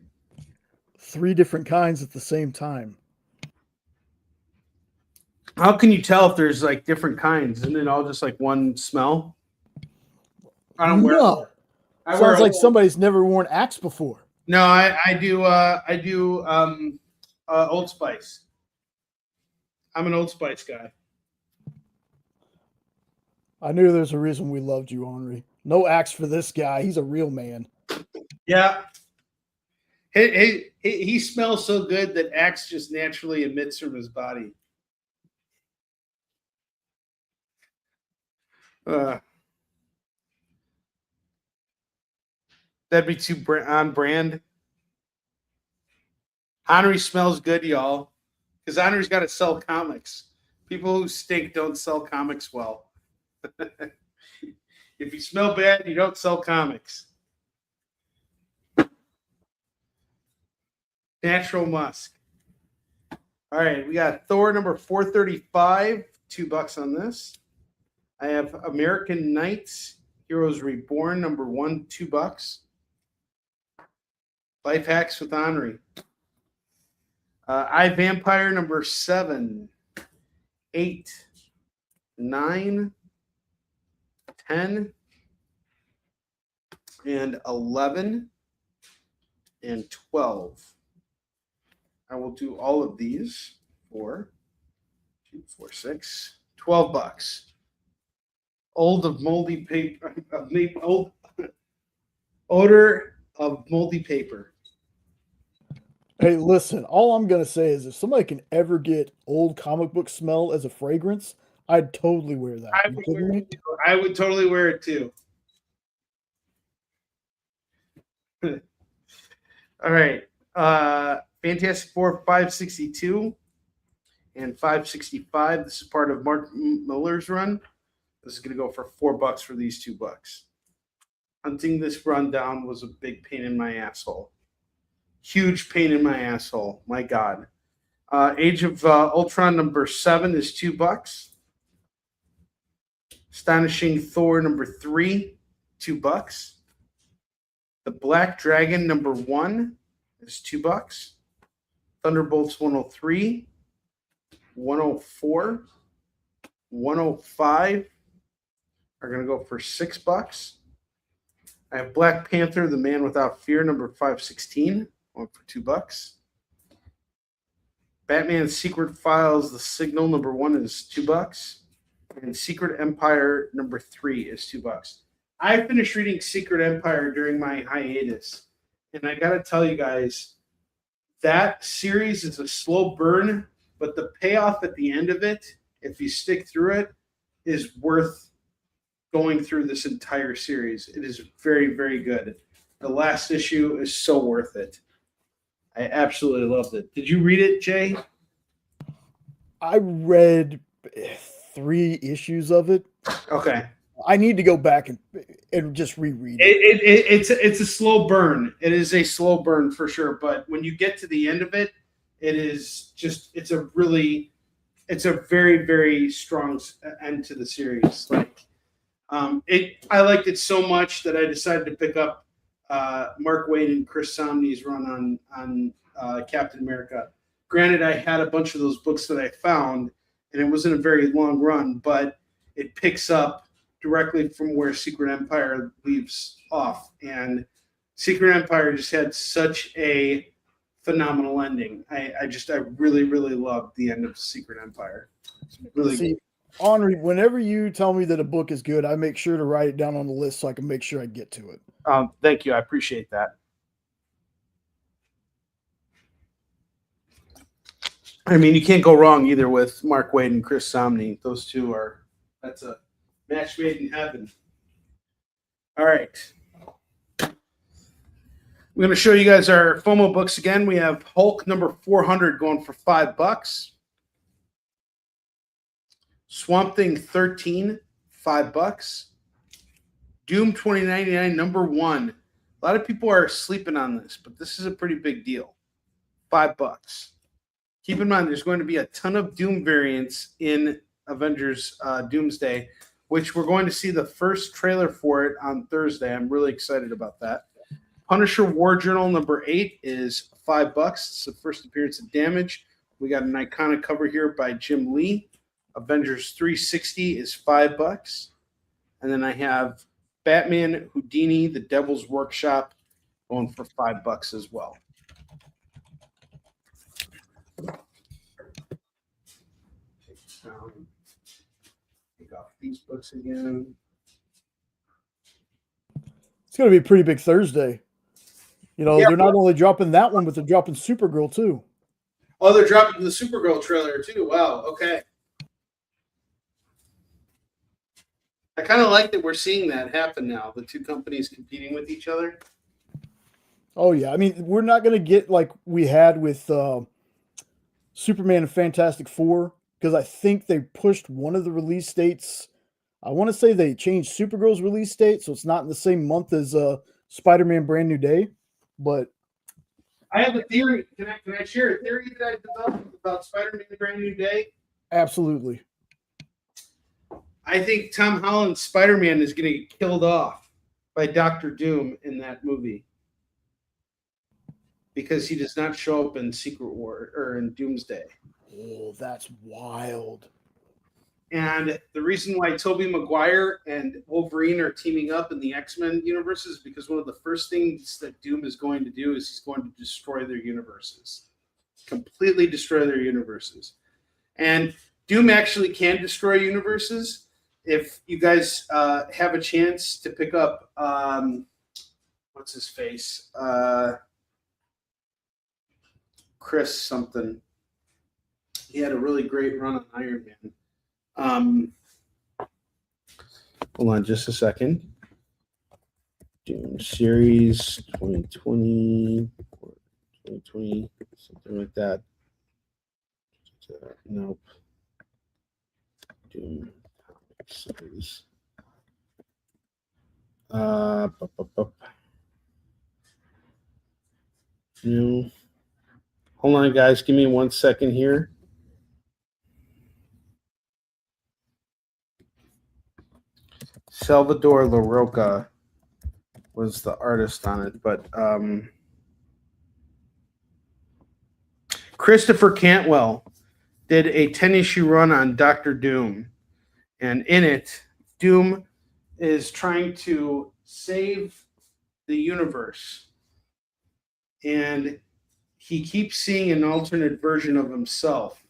3 different kinds at the same time. How can you tell if there's like different kinds? Isn't it all just like one smell? I don't wear. No. I Sounds wear like somebody's never worn Axe before. No, I do Old Spice. I'm an Old Spice guy. I knew there's a reason we loved you, Onrie. No Axe for this guy. He's a real man. Yeah. He smells so good that Axe just naturally emits from his body. That'd be too on brand. Onrie smells good, y'all, because Onrie's got to sell comics. People who stink don't sell comics well. If you smell bad, you don't sell comics. Natural musk. All right, we got Thor number 435, $2 on this. I have American Knights, Heroes Reborn, number 1, $2. Life Hacks with Onrie. I Vampire number 7, 8, 9, 10, and 11, and 12. I will do all of these for 2, 4, 6, $12. Old of moldy paper, old odor of moldy paper. Hey, listen, all I'm going to say is if somebody can ever get old comic book smell as a fragrance, I'd totally wear that. I would totally wear it too. All right. Fantastic Four 562 and 565. This is part of Mark Miller's run. This is going to go for $4 for these $2. Hunting this run down was a big pain in my asshole. Huge pain in my asshole. My God. Age of Ultron number 7 is $2. Astonishing Thor number 3, $2. The Black Dragon number 1 is $2. Thunderbolts 103, 104, 105 are going to go for $6. I have Black Panther, The Man Without Fear, number 516, going for $2. Batman Secret Files, The Signal, number 1 is $2. And Secret Empire, number 3 is $2. I finished reading Secret Empire during my hiatus. And I got to tell you guys, that series is a slow burn, but the payoff at the end of it, if you stick through it, is worth going through this entire series. It is very, very good. The last issue is so worth it. I absolutely loved it. Did you read it, Jay? I read 3 issues of it. Okay. I need to go back and just reread it. It's a slow burn. It is a slow burn for sure. But when you get to the end of it, it is just it's a very, very strong end to the series. Like I liked it so much that I decided to pick up Mark Waid and Chris Samnee's run on Captain America. Granted, I had a bunch of those books that I found, and it wasn't a very long run, but it picks up directly from where Secret Empire leaves off, and Secret Empire just had such a phenomenal ending. I really loved the end of Secret Empire. It's really See, good. Onrie, whenever you tell me that a book is good, I make sure to write it down on the list so I can make sure I get to it. Thank you. I appreciate that. I mean, you can't go wrong either with Mark Waid and Chris Somney. Those two that's a match made in heaven. All right. I'm going to show you guys our FOMO books again. We have Hulk number 400 going for $5. Swamp Thing 13, $5. Doom 2099 number 1. A lot of people are sleeping on this, but this is a pretty big deal. $5. Keep in mind, there's going to be a ton of Doom variants in Avengers Doomsday, which we're going to see the first trailer for it on Thursday. I'm really excited about that. Punisher War Journal number 8 is $5. It's the first appearance of Damage. We got an iconic cover here by Jim Lee. Avengers 360 is $5. And then I have Batman Houdini, The Devil's Workshop, going for $5 as well. Take off these books again. It's going to be a pretty big Thursday. You know, Yeah, they're not only dropping that one, but they're dropping Supergirl too. Oh, they're dropping the Supergirl trailer too. Wow. Okay. I kind of like that we're seeing that happen now. The two companies competing with each other. Oh yeah, I mean, we're not going to get like we had with Superman and Fantastic Four, because I think they pushed one of the release dates. I want to say they changed Supergirl's release date, so it's not in the same month as Spider-Man Brand New Day. But I have a theory. Can I share a theory that I developed about Spider-Man Brand New Day? absolutely. I think Tom Holland's Spider-Man is going to get killed off by Doctor Doom in that movie because he does not show up in Secret War or in Doomsday. Oh, that's wild. And the reason why Tobey Maguire and Wolverine are teaming up in the X-Men universe is because one of the first things that Doom is going to do is he's going to destroy their universes. Completely destroy their universes. And Doom actually can destroy universes. If you guys have a chance to pick up, what's his face? Chris something. He had a really great run on Iron Man. Hold on just a second. Doom series 2020, something like that. Nope. Doom series. No. Hold on, guys. Give me 1 second here. Salvador LaRocca was the artist on it, but Christopher Cantwell did a 10-issue run on Doctor Doom, and in it, Doom is trying to save the universe, and he keeps seeing an alternate version of himself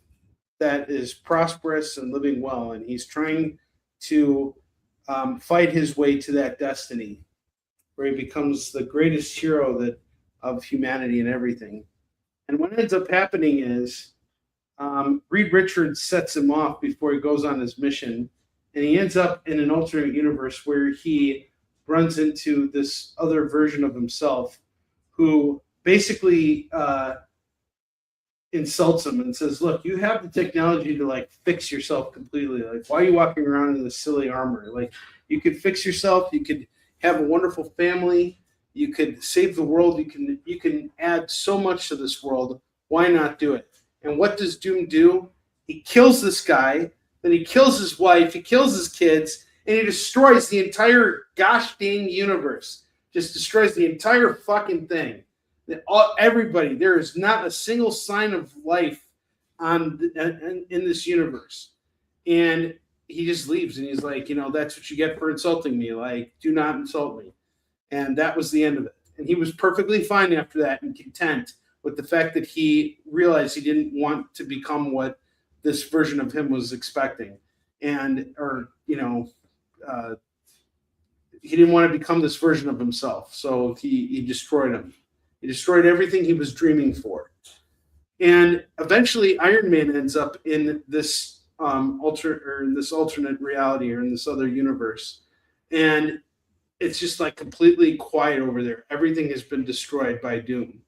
that is prosperous and living well, and he's trying to fight his way to that destiny where he becomes the greatest hero of humanity and everything. And what ends up happening is Reed Richards sets him off before he goes on his mission, and he ends up in an alternate universe where he runs into this other version of himself who basically insults him and says, look, you have the technology to like fix yourself completely. Like, why are you walking around in this silly armor? Like, you could fix yourself. You could have a wonderful family. You could save the world. You can add so much to this world. Why not do it? And what does Doom do? He kills this guy. Then he kills his wife. He kills his kids. And he destroys the entire gosh dang universe. Just destroys the entire fucking thing. Everybody, there is not a single sign of life in this universe. And he just leaves and he's like, that's what you get for insulting me. Like, do not insult me. And that was the end of it. And he was perfectly fine after that and content with the fact that he realized he didn't want to become what this version of him was expecting. He didn't want to become this version of himself. So he destroyed him. He destroyed everything he was dreaming for. And eventually Iron Man ends up in this alternate reality or in this other universe. And it's just like completely quiet over there. Everything has been destroyed by Doom.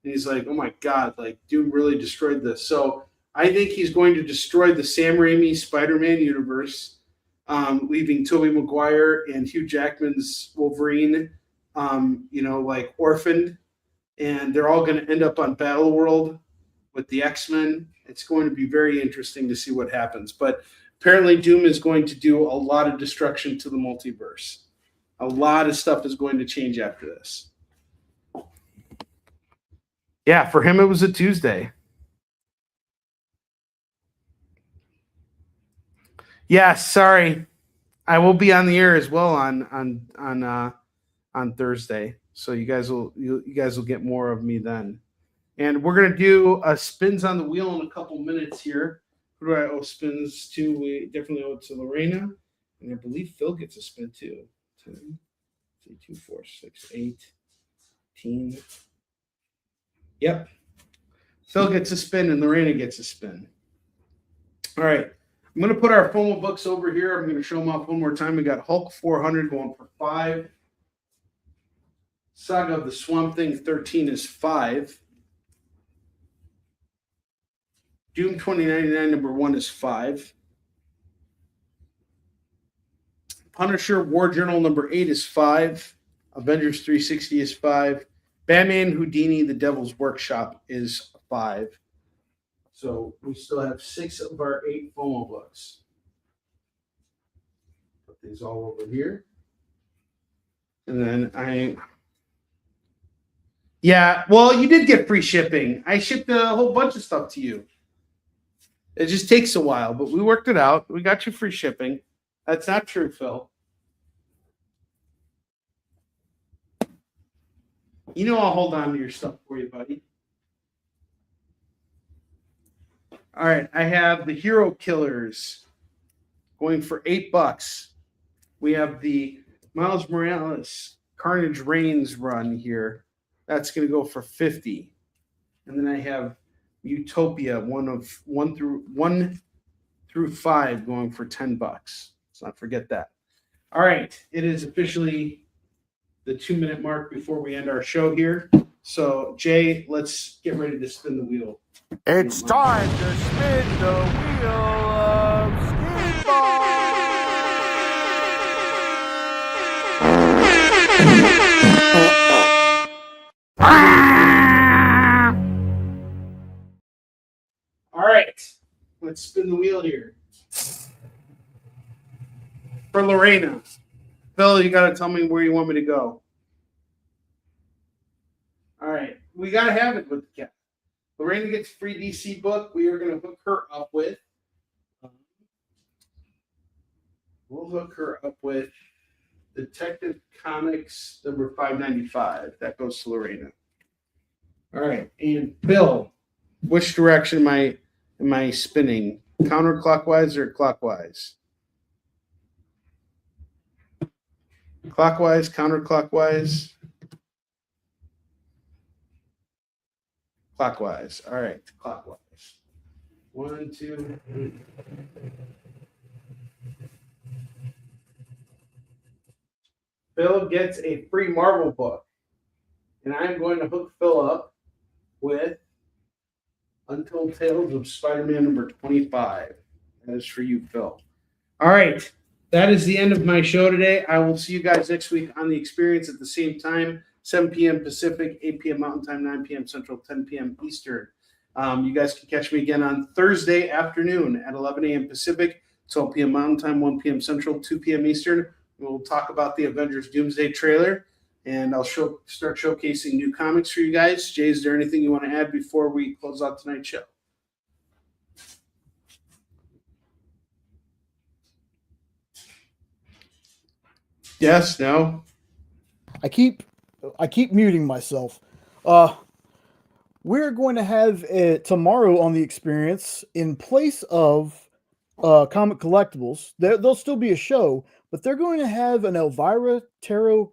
And he's like, oh my God, like Doom really destroyed this. So I think he's going to destroy the Sam Raimi Spider-Man universe, leaving Tobey Maguire and Hugh Jackman's Wolverine, orphaned. And they're all going to end up on Battleworld with the X-Men. It's going to be very interesting to see what happens. But apparently Doom is going to do a lot of destruction to the multiverse. A lot of stuff is going to change after this. Yeah, for him it was a Tuesday. Yeah, sorry. I will be on the air as well on Thursday. So you guys will get more of me then. And we're gonna do a spins on the wheel in a couple minutes here. Who do I owe spins to? We definitely owe it to Lorena. And I believe Phil gets a spin too. 10, 2, 4, 6, 8, 18. Yep. Phil gets a spin and Lorena gets a spin. All right. I'm going to put our FOMO books over here. I'm going to show them off one more time. We got Hulk 400 going for 5. Saga of the Swamp Thing 13 is 5. Doom 2099 number 1 is 5. Punisher War Journal number 8 is 5. Avengers 360 is 5. Batman Houdini The Devil's Workshop is 5. So we still have 6 of our 8 FOMO books. Put these all over here. And then you did get free shipping. I shipped a whole bunch of stuff to you. It just takes a while, but we worked it out. We got you free shipping. That's not true, Phil. I'll hold on to your stuff for you, buddy. All right, I have the Hero Killers going for $8. We have the Miles Morales Carnage Reigns run here. That's going to go for $50. And then I have Utopia 1 through 5 going for $10. Let's not forget that. All right, it is officially the 2-minute mark before we end our show here. So, Jay, let's get ready to spin the wheel. It's time to spin the wheel of Skateball! All right, let's spin the wheel here. For Lorena. Phil, you got to tell me where you want me to go. All right, we got to have it with the cat. Lorena gets a free DC book. We are going to hook her up with. We'll hook her up with Detective Comics number 595. That goes to Lorena. All right, and Phil, which direction am I spinning? Counterclockwise or clockwise? Clockwise, counterclockwise. Clockwise. All right, clockwise. 1, 2, 3. Phil gets a free Marvel book. And I'm going to hook Phil up with Untold Tales of Spider-Man number 25. That is for you, Phil. All right. That is the end of my show today. I will see you guys next week on The Experience at the same time, 7 p.m. Pacific, 8 p.m. Mountain Time, 9 p.m. Central, 10 p.m. Eastern. You guys can catch me again on Thursday afternoon at 11 a.m. Pacific, 12 p.m. Mountain Time, 1 p.m. Central, 2 p.m. Eastern. We'll talk about the Avengers Doomsday trailer, and I'll start showcasing new comics for you guys. Jay, is there anything you want to add before we close out tonight's show? Yes, no. I keep muting myself. We're going to have tomorrow on the experience in place of Comic Collectibles. There'll still be a show, but they're going to have an Elvira tarot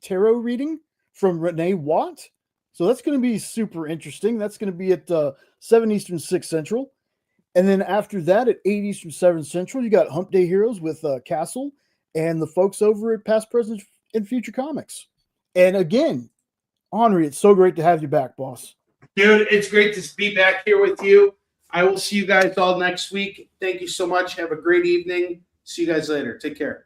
reading from Renee Watt. So that's going to be super interesting. That's going to be at 7 Eastern, 6 Central. And then after that, at 8 Eastern, 7 Central, you got Hump Day Heroes with Castle and the folks over at Past, Present, and Future Comics. And again, Onrie, it's so great to have you back, boss. Dude, it's great to be back here with you. I will see you guys all next week. Thank you so much. Have a great evening. See you guys later. Take care.